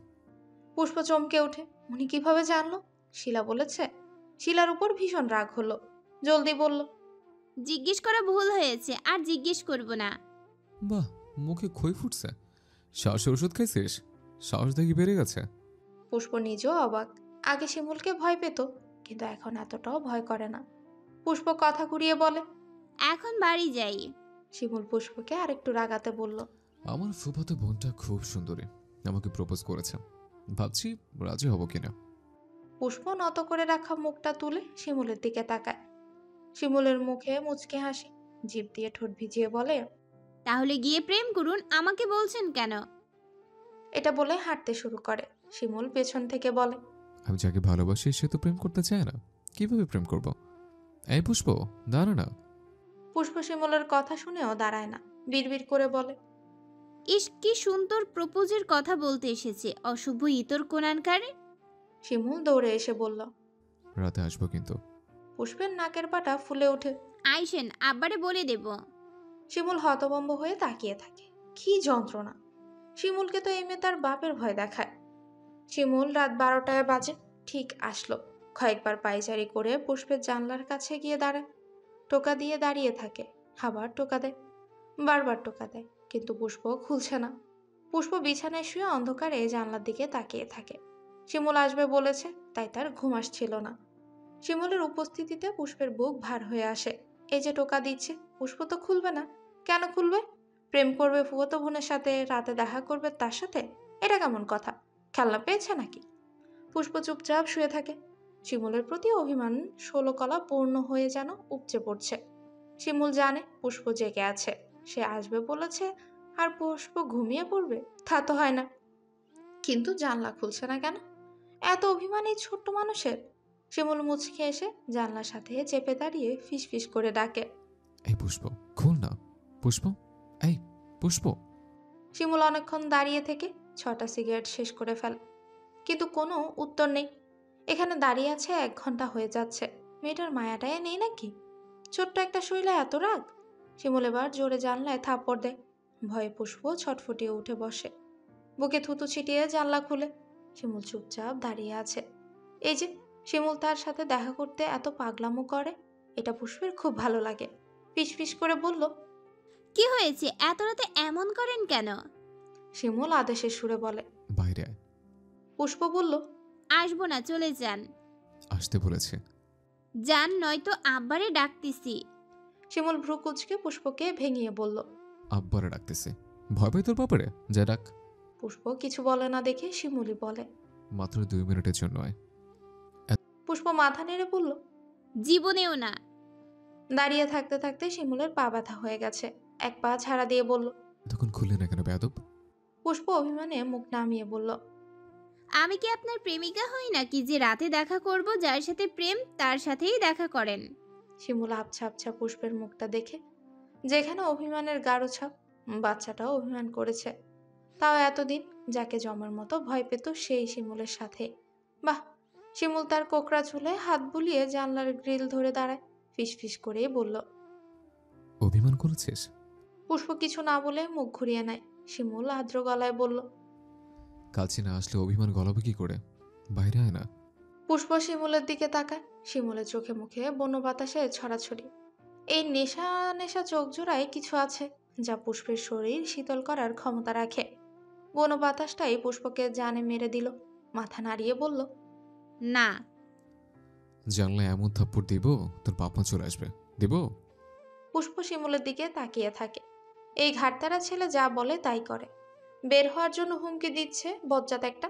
পুষ্প চমকে ওঠে, উনি কিভাবে জানলো? শিলা বলেছে? শিলার উপর ভীষণ রাগ হলো, জলদি বলল, জিজ্ঞেস করা ভুল হয়েছে, আর জিজ্ঞেস করব না। বাহ, মুখে খই ফুটছে। শ্বাসের ওষুধ খাইছিস? সাহস দেখি বেড়ে গেছে। পুষ্প নিজেও অবাক। আগে শিমুলকে ভয় পেত, কিন্তু এখন এতটাও ভয় করে না। পুষ্প কথা ঘুরিয়ে বলে, এখন বাড়ি যাই। শিমুল পুষ্পকে আরেকটু রাগাতে বলল, আমার ফুফাতো বোনটা খুব সুন্দরী, আমাকে প্রপোজ করেছে। ভাবছি রাজি হব কিনা। পুষ্প নত করে রাখা মুখটা তুলে শিমুলের দিকে তাকায়। শিমুলের মুখে মুচকি হাসি, জিভ দিয়ে ঠোঁট ভিজিয়ে বলে, তাহলে গিয়ে প্রেম করুন, আমাকে বলছেন কেন? এটা বলে হাঁটতে শুরু করে। শিমুল পেছন থেকে বলে, আমি যাকে ভালোবাসি সে তো প্রেম করতে চায় না, কিভাবে প্রেম করব? এই পুষ্প, দাঁড়া না। পুষ্প শিমুলের কথা শুনেও দাঁড়ায় না, বিড়বিড় করে বলে, ইস, কি সুন্দর প্রপোজের কথা বলতে এসেছে, অশুভ ইতর কোনানকারে। শিমুল দৌড়ে এসে বলল। রাতে আসবো কিন্তু। পুষ্পের নাকের পাটা ফুলে ওঠে। আইসেন, আব্বারে বলে দেব। শিমুল হতভম্ব হয়ে তাকিয়ে থাকে। কি যন্ত্রণা! শিমুলকে তো এই মেয়ে তার বাপের ভয় দেখায়। শিমুল রাত 12টায় বাজে ঠিক আসলো। কয়েকবার পায়চারি করে পুষ্পের জানলার কাছে গিয়ে দাঁড়ায়। টোকা দিয়ে দাঁড়িয়ে থাকে, আবার টোকা দেয়, বারবার টোকা দেয়, কিন্তু পুষ্প খুলছে না। পুষ্প বিছানায় শুয়ে অন্ধকারে জানলার দিকে তাকিয়ে থাকে। শিমুল আসবে বলেছে, তাই তার ঘুম আসছিল না। শিমুলের উপস্থিতিতে পুষ্পের বুক ভার হয়ে আসে। এই যে টোকা দিচ্ছে, পুষ্প তো খুলবে না। কেন খুলবে? প্রেম করবে ফুফাতো বোনের সাথে, রাতে দেখা করবে তার সাথে? এটা কেমন কথা? খেলনা পেয়েছে নাকি? পুষ্প চুপচাপ শুয়ে থাকে। শিমুলের প্রতি অভিমান 16 কলা পূর্ণ হয়ে যেন উপচে পড়ছে। শিমুল জানে পুষ্প জেগে আছে, সে আসবে বলেছে, আর পুষ্প ঘুমিয়ে পড়বে তা তো হয় না। কিন্তু জানলা খুলছে না কেন? এত অভিমান এই ছোট্ট মানুষের। শিমুল মুচকে এসে জানলার সাথে চেপে দাঁড়িয়ে ফিসফিস করে ডাকে, এই পুষ্প, খোল না। পুষ্প, এই পুষ্প। শিমুল অনেকক্ষণ দাঁড়িয়ে থেকে 6টা সিগারেট শেষ করে ফেলে, কিন্তু কোনো উত্তর নেই। এখানে দাঁড়িয়ে আছে 1 ঘন্টা হয়ে যাচ্ছে, মেয়েটার মায়াটায় নেই নাকি? ছোট্ট একটা শৈলা এত রাগ! শিমুল এবার জোরে জানলায় থাপ্পড় দেয়। ভয়ে পুষ্প ছটফটিয়ে উঠে বসে, বুকে থুতু ছিটিয়ে জানলা খুলে। শিমুল চুপচাপ দাঁড়িয়ে আছে। এই যে শিমুল তার সাথে দেখা করতে এত পাগলামো করে, এটা পুষ্পের খুব ভালো লাগে। ফিসফিস করে বলল, কি হয়েছে, এত রাতে এমন করেন কেন? শিমুল আদেশের সুরে বলে। বাইরে আয়। পুষ্প বলল, আসবো না, চলে যান। আসতে বলেছে। যান, নয়তো আব্বারে ডাকতেছি। শিমুল ভ্রু কুচকে পুষ্পকে ভেঙিয়ে বলল। আব্বারে ডাকতেছে? ভয় পাই তোর বাপারে? যা ডাক। পুষ্প কিছু বলে না দেখে শিমুলই বলে, মাত্র 2 মিনিটের জন্য আয়। পুষ্প মাথা নেড়ে বলল। জীবনেও না। দাঁড়িয়ে থাকতে থাকতে শিমুলের পা ব্যথা হয়ে গেছে, এক পা ছাড়া দিয়ে বলল। তখন খুললে না কেন বেয়াদব? পুষ্প অভিমানে মুখ নামিয়ে বলল, আমি কি আপনার প্রেমিকা হই নাকি যে রাতে দেখা করব? যার সাথে প্রেম তার সাথেই দেখা করেন। শিমুল আবছা আবছা পুষ্পের মুখটা দেখে, যেখানে অভিমানের গাঢ় ছাপ। বাচ্চাটাও অভিমান করেছে, তাও এতদিন যাকে জমের মতো ভয় পেত সেই শিমুলের সাথে। বাহ! শিমুল তার কোকড়া চুলে হাত বুলিয়ে জানলার গ্রিল ধরে দাঁড়ায়, ফিসফিস করেই বলল। অভিমান করেছিস? পুষ্প কিছু না বলে মুখ ঘুরিয়ে নেয়। শিমুল আর্দ্র গলায় বলল, কাছে না আসলে অভিমান গলাবে কি করে? বাইরে আয় না। পুষ্প শিমুলের দিকে তাকায়। শিমুলের চোখে মুখে বন্য বাতাসে ছড়াছড়ি। এই নেশা নেশা চোখ জোড়ায় কিছু আছে যা পুষ্পের শরীর শীতল করার ক্ষমতা রাখে। বন বাতাসটাই পুষ্পকে জানে মেরে দিল। মাথা নাড়িয়ে বলল, না। জানলায় এমন থাপ্পড় দিব তোর বাপ মা চলে আসবে। দিব? পুষ্প শিমুলের দিকে তাকিয়ে থাকে। এই ঘাটতারা ছেলে যা বলে তাই করে। বের হওয়ার জন্য হুমকি দিচ্ছে, বজ্জাত একটা।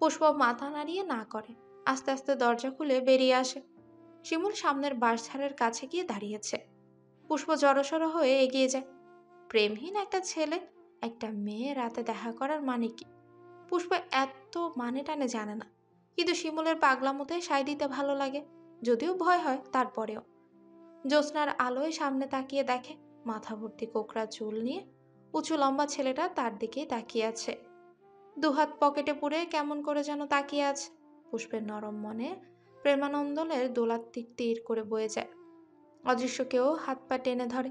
পুষ্প মাথা নাড়িয়ে না করে। আস্তে আস্তে দরজা খুলে বেরিয়ে আসে। শিমুল সামনের বাঁশঝাড়ের কাছে গিয়ে দাঁড়িয়েছে। পুষ্প জড়সড় হয়ে এগিয়ে যায়। প্রেমহীন একটা ছেলে একটা মেয়ে রাতে দেখা করার মানে কি? পুষ্প এত মানে টানে জানে না, কিন্তু শিমুলের পাগলামোতে সায় দিতে ভালো লাগে, যদিও ভয় হয় তারপরেও। জ্যোৎস্নার আলোয় সামনে তাকিয়ে দেখে মাথা ভর্তি কোকড়া চুল নিয়ে উঁচু লম্বা ছেলেটা তার দিকেই তাকিয়ে আছে। দুহাত পকেটে পুরে কেমন করে যেন তাকিয়ে আছে। পুষ্পের নরম মনে প্রেমানন্দলের দোলা তীর তীর করে বয়ে যায়। অদৃশ্য কেউ হাত পা টেনে ধরে।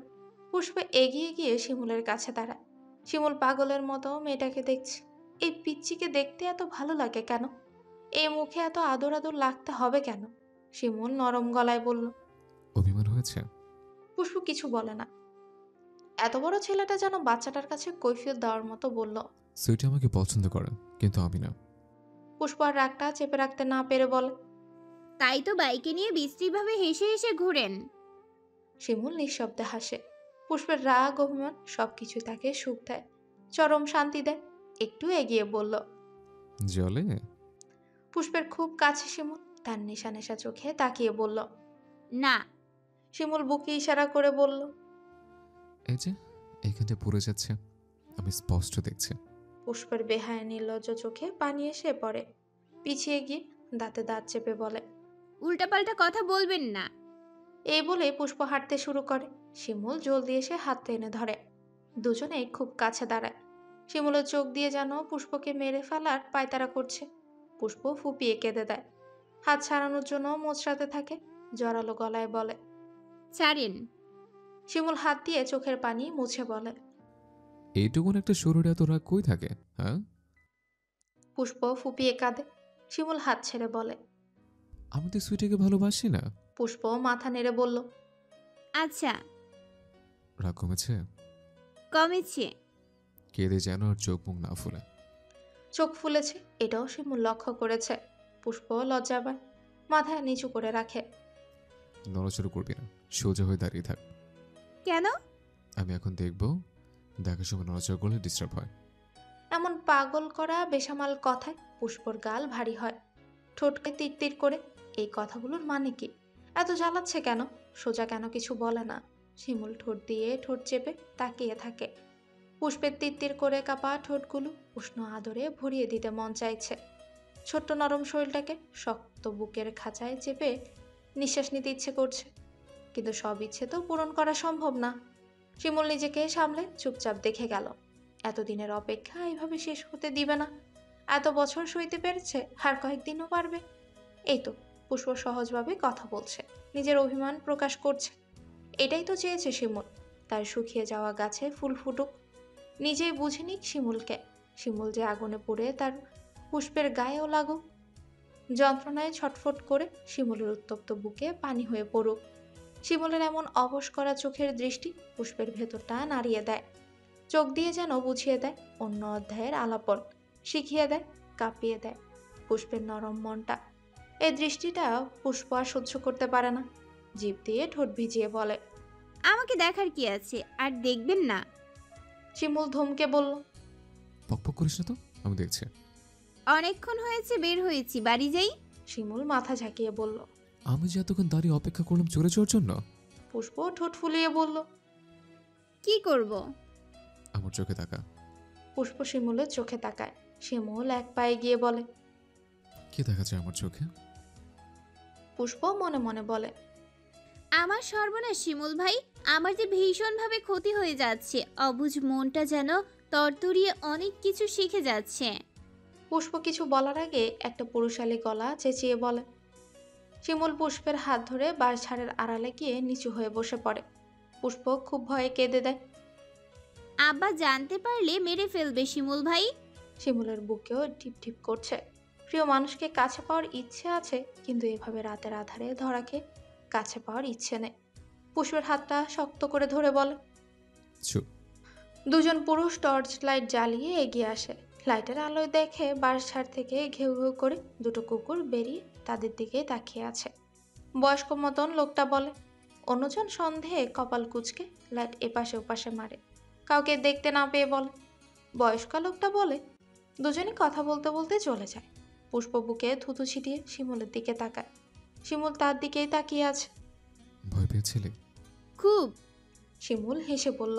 পুষ্প এগিয়ে গিয়ে শিমুলের কাছে দাঁড়ায়। শিমুল পাগলের মতো মেয়েটাকে দেখছে। এই পিচ্চিকে দেখতে এত ভালো লাগে কেন? এই মুখে এত আদর আদর লাগতে হবে কেন? শিমুল নরম গলায় বলল। অভিমান হয়েছে? পুষ্প কিছু বলে না। এত বড় ছেলেটা যেন বাচ্চাটার কাছে কৈফিয়ত দেওয়ার মতো বলল। সুইটি আমাকে পছন্দ করেন, কিন্তু আমি না। পুষ্প আর রাগটা চেপে রাখতে না পেরে বলে। তাই তো বাইকে নিয়ে বিশ্রীভাবে হেসে হেসে ঘুরেন। শিমুল নিঃশব্দে হাসে। পুষ্পের রাগ অভিমান সবকিছু তাকে সুখ দেয়, চরম শান্তি দেয়। একটু এগিয়ে বলল। জলে? পুষ্পের খুব কাছে শিমুল তার নেশা নেশা চোখে তাকিয়ে বলল। না। শিমুল বুকে ইশারা করে বলল। এই যে এখানটা পড়ে যাচ্ছে, আমি স্পষ্ট দেখছি। পুষ্পের বেহায় নির্লজ্জ চোখে পানি এসে পড়ে। পিছিয়ে গিয়ে দাঁতে দাঁত চেপে বলে, উল্টাপাল্টা কথা বলবেন না। এই বলে পুষ্প হাঁটতে শুরু করে। শিমুল জলদি এসে হাত টেনে ধরে। দুজনেই খুব কাছে দাঁড়ায়। শিমুলের চোখ দিয়ে যেন পুষ্পকে মেরে ফেলার পায়তারা করছে। পুষ্প ফুপিয়ে কেঁদে দেয়। হাত ছাড়ানোর জন্য মোচড়াতে থাকে। জড়ালো গলায় বলে, ছাড়েন। শিমুল হাত দিয়ে চোখের পানি মুছে বলে। এইটুকুন একটা শরীরে এত রাগ কই থাকে, হ্যাঁ? পুষ্প ফুপিয়ে কাঁদে। শিমুল হাত ছেড়ে বলে। আমি তো সুইটিকে ভালোবাসি না। পুষ্প মাথা নেড়ে বলল। আচ্ছা, রাগ কমেছে? কমেছে। কেঁদে যেন আর চোখ মুখ না ফুলে। চোখ ফুলেছে এটাও শিমুল লক্ষ্য করেছে। পুষ্প লজ্জা পায়, মাথা নিচু করে রাখে। নড়াচড়া করবি না, সোজা হয়ে দাঁড়িয়ে থাক। কেন? আমি এখন দেখব, দেখার সময় নড়াচড়া করলে ডিস্টার্ব হয়। এমন পাগল করা বেসামাল কথায় পুষ্পর গাল ভারী হয়। ঠোঁটকে তীর তীর করে। এই কথাগুলোর মানে কি? এত জ্বালাচ্ছে কেন? সোজা কেন কিছু বলে না? শিমুল ঠোঁট দিয়ে ঠোঁট চেপে তাকিয়ে থাকে। পুষ্পের তীর তীর করে কাঁপা ঠোঁটগুলো উষ্ণ আদরে ভরিয়ে দিতে মন চাইছে। ছোট্ট নরম শরীরটাকে শক্ত বুকের খাঁচায় চেপে নিঃশ্বাস নিতে ইচ্ছে করছে, কিন্তু সব ইচ্ছে তো পূরণ করা সম্ভব না। শিমুল নিজেকে সামলে চুপচাপ দেখে গেল। এতদিনের অপেক্ষা এইভাবে শেষ হতে দিবে না। এত বছর সইতে পেরেছে, আর কয়েকদিনও পারবে। এই তো পুষ্প সহজভাবে কথা বলছে, নিজের অভিমান প্রকাশ করছে। এটাই তো চেয়েছে শিমুল, তার শুকিয়ে যাওয়া গাছে ফুল ফুটুক। নিজেই বুঝে নিক শিমুলকে। শিমুল যে আগুনে পুড়ে তার পুষ্পের গায়েও লাগুক। যন্ত্রণায় ছটফট করে শিমুলের উত্তপ্ত বুকে পানি হয়ে পড়ুক। শিমুলের এমন অবশ করা চোখের দৃষ্টি পুষ্পের ভেতরটা নাড়িয়ে দেয়। চোখ দিয়ে যেন বুঝিয়ে দেয় অন্য অধ্যায়ের আলাপন, শিখিয়ে দেয়, কাঁপিয়ে দেয় পুষ্পের নরম মনটা। এই দৃষ্টিটা পুষ্প আর সহ্য করতে পারে না। জিভ দিয়ে ঠোঁট ভিজিয়ে বলে, আমাকে দেখার কি আছে, আর দেখবেন না। শিমুল ধমকে বলল। পকপক করিস না তো, আমি দেখছি। অনেকক্ষণ হয়েছে বের হয়েছি, বাড়ি যাই। শিমুল মাথা ঝাঁকিয়ে বলল। আমি যে এতক্ষণ দাঁড়িয়ে অপেক্ষা করলাম চলে যাওয়ার জন্য। পুষ্প ঠোঁট ফুলিয়ে বলল, কি করব? আমার চোখে তাকা। পুষ্প শিমুলের চোখে তাকায়। শিমুল এক পায়ে গিয়ে বলে, কি দেখা যায় আমার চোখে? পুষ্প মনে মনে বলে, আমার সর্বনাশ শিমুল ভাই, আমার যে ভীষণভাবে ক্ষতি হয়ে যাচ্ছে। অবুঝ মনটা যেন তরতরিয়ে অনেক কিছু শিখে যাচ্ছে। পুষ্প কিছু বলার আগে একটা পুরুষালী গলা চেঁচিয়ে বলে। শিমুল পুষ্পের হাত ধরে বাঁশঝাড়ের আড়ালে গিয়ে নিচু হয়ে বসে পড়ে। পুষ্প খুব ভয়ে কেঁদে দেয়। আব্বা জানতে পারলে মেরে ফেলবে শিমুল ভাই। শিমুলের বুকেও টিপ টিপ করছে। প্রিয় মানুষকে কাছে পাওয়ার ইচ্ছে আছে, কিন্তু এভাবে রাতের আধারে ধরাকে কাছে পাওয়ার ইচ্ছে নেই। পুষ্পের হাতটা শক্ত করে ধরে বলে। চুপ। দুজন পুরুষ টর্চ লাইট জ্বালিয়ে এগিয়ে আসে। লাইটের আলোয় দেখে বাঁশঝাড় থেকে ঘেউ ঘেউ করে দুটো কুকুর বেরিয়ে তাদের দিকে তাকিয়ে আছে। বয়স্ক মতন লোকটা বলে। অন্যজন সন্দেহে কপাল কুঁচকে লাইট এপাশে ওপাশে মারে, কাউকে দেখতে না পেয়ে বলে। বয়স্ক লোকটা বলে। দুজনই কথা বলতে বলতে চলে যায়। পুষ্প বুকে থুতু ছিটিয়ে শিমুলের দিকে তাকায়। শিমুল তার দিকেই তাকিয়ে আছে। ভয় পেয়েছিলে? খুব। শিমুল হেসে বলল।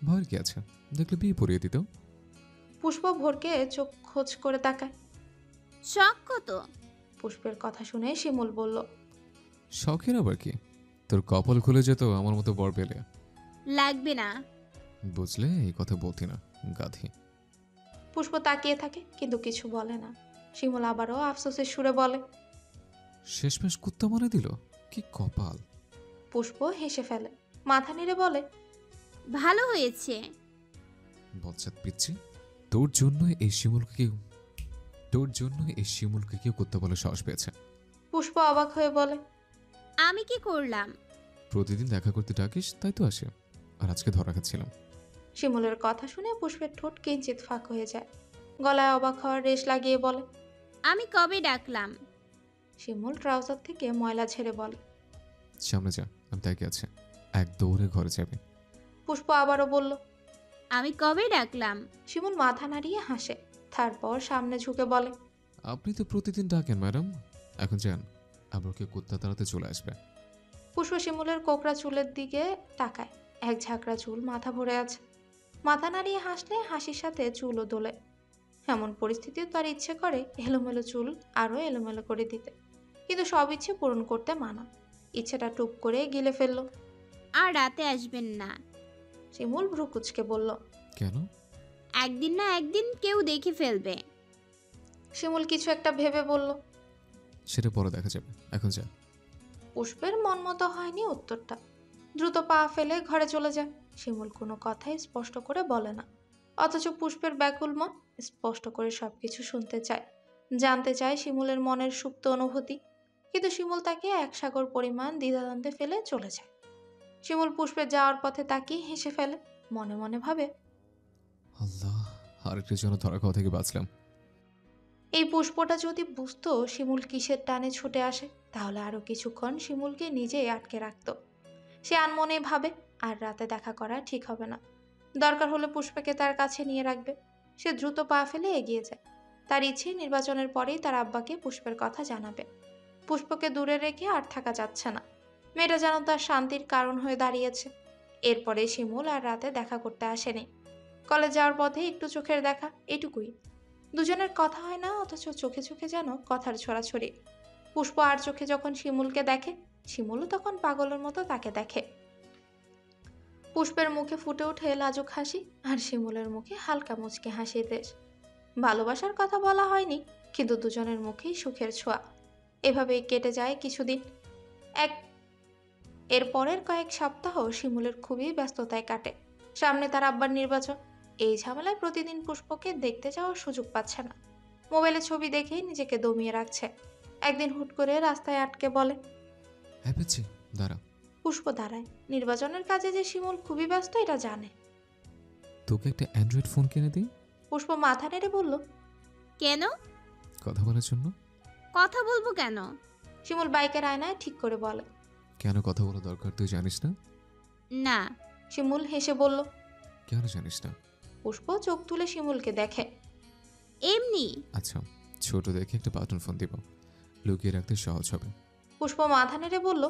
ভয়ের কি আছে, দেখলে বিয়ে পড়িয়ে দিত। পুষ্প ভোরকে চোখ খোঁজ করে তাকায়। শখ কত? পুষ্পের কথা শুনে শিমুল বলল। শখের আবার কি, তোর কপাল খুলে যেত আমার মতো বর পেলে। লাগবে না। বুঝলে, এই কথা বলতি না, গাধি। পুষ্প তাকিয়ে থাকে কিন্তু কিছু বলে না। শিমুল আবারও আফসোসের সুরে বলে। শেষমেশ কুত্তা মনে দিল, কি কপাল। পুষ্প হেসে ফেলে, মাথা নেড়ে বলে। ভালো হয়েছে। বচ্চাত পিচ্ছি, তোর জন্য এই শিমুলকে কেউ কুত্তা বলে সাহস পেয়েছে। পুষ্প অবাক হয়ে বলে। আমি কি করলাম? প্রতিদিন দেখা করতে ডাকিস, তাই তো আসে। আর আজকে ধরা খাচ্ছিলাম। শিমুলের কথা শুনে পুষ্পের ঠোঁট কিঞ্চিত ফাঁক হয়ে যায়। গলায় অবাক হওয়ার রেশ লাগিয়ে বলে। আমি কবে ডাকলাম? শিমুল ট্রাউজার থেকে ময়লা ঝেড়ে বলে। সামনে যা, আমি তাকে আছে, এক দৌড়ে ঘরে যাবে। পুষ্প আবারও বলল। আমি কবে ডাকলাম? শিমুল মাথা নাড়িয়ে হাসে, তারপর সামনে ঝুঁকে বলে। আপনি তো প্রতিদিন ডাকেন ম্যাডাম, এখন যান, আবার কেউ কুত্তা তাড়াতে চলে আসবে। পুষ্প শিমুলের কোকড়া চুলের দিকে তাকায়। এক ঝাঁকড়া চুল মাথা ভরে আছে। মাথা নাড়িয়ে হাসলে হাসির সাথে চুলও দোলে। এমন পরিস্থিতিও তার ইচ্ছে করে এলোমেলো চুল আরও এলোমেলো করে দিতে, কিন্তু সব ইচ্ছে পূরণ করতে মানা। ইচ্ছেটা টুপ করে গিলে ফেলল। আর রাতে আসবেন না। শিমুল ভ্রু কুচকে বলল। কেন? একদিন না একদিন কেউ দেখে ফেলবে। শিমুল কিছু একটা ভেবে বলল। সেটা পরে দেখা যাবে, এখন যা। পুষ্পের মন মতো হয়নি উত্তরটা। দ্রুত পা ফেলে ঘরে চলে যায়। শিমুল কোনো কথাই স্পষ্ট করে বলে না, অথচ পুষ্পের ব্যাকুল মন স্পষ্ট করে সবকিছু শুনতে চায়, জানতে চায় শিমুলের মনের সুপ্ত অনুভূতি। কিন্তু শিমুল তাকে এক সাগর পরিমাণ দ্বিধাদ্বন্দ্বে ফেলে চলে যায়। শিমুল পুষ্পের যাওয়ার পথে তাকিয়ে হেসে ফেলে, মনে মনে ভাবে। আল্লাহ, আরেকটা জন্য ধরা খাওয়া থেকে বাঁচলাম। এই পুষ্পটা যদি বুঝতো শিমুল কিসের টানে ছুটে আসে, তাহলে আরো কিছুক্ষণ শিমুলকে নিজেই আটকে রাখত। সে আনমনে ভাবে আর রাতে দেখা করা ঠিক হবে না, দরকার হলে পুষ্পকে তার কাছে নিয়ে রাখবে। সে দ্রুত পা ফেলে এগিয়ে যায়। তার ইচ্ছে নির্বাচনের পরেই তার আব্বাকে পুষ্পের কথা জানাবে। পুষ্পকে দূরে রেখে আর থাকা যাচ্ছে না। মেয়েটা যেন তার শান্তির কারণ হয়ে দাঁড়িয়েছে। এরপরে শিমুল আর রাতে দেখা করতে আসেনি। কলেজ যাওয়ার পথে একটু চোখের দেখা, এটুকুই। দুজনের কথা হয় না, অথচ চোখে চোখে যেন কথার ছড়াছড়ি। পুষ্প আর চোখে যখন শিমুলকে দেখে, শিমুলও তখন পাগলের মতো তাকে দেখে। পুষ্পের মুখে ফুটে ওঠে লাজুক হাসি, আর শিমুলের মুখে হালকা মুচকি হাসির রেশ। ভালোবাসার কথা বলা হয়নি, কিন্তু দুজনের মুখেই সুখের ছোঁয়া। এভাবেই কেটে যায় কিছুদিন। এর পরের কয়েক সপ্তাহ শিমুলের খুবই ব্যস্ততায় কাটে। সামনে তার আব্বার নির্বাচন। এই ঝামেলায় প্রতিদিন পুষ্পকে দেখতে যাওয়ার সুযোগ পাচ্ছে না। মোবাইলে ছবি দেখেই নিজেকে দমিয়ে রাখছে। একদিন হুট করে রাস্তায় আটকে বলে। হ্যাঁ পেয়েছি, দাঁড়া। পুষ্প দাঁড়ায়। নির্বাচনের কাজে যে শিমুল খুবই ব্যস্ত এটা জানে। তোকে একটা অ্যান্ড্রয়েড ফোন কিনে দিই। পুষ্প মাথা নেড়ে বলল। কেন? কথা বলার জন্য। কথা বলবো কেন? শিমুল বাইকের আয়নায় ঠিক করে বলে। কেন কথা বলা দরকার তুই জানিস না? না। শিমুল হেসে বলল। কেন জানিস না? পুষ্প চোখ তুলে শিমুলকে দেখে। এমনি। আচ্ছা, ছোট দেখে একটা বাটন ফোন দিব, লুকিয়ে রাখতে সহজ হবে। পুষ্প মাথা নেড়ে বলল।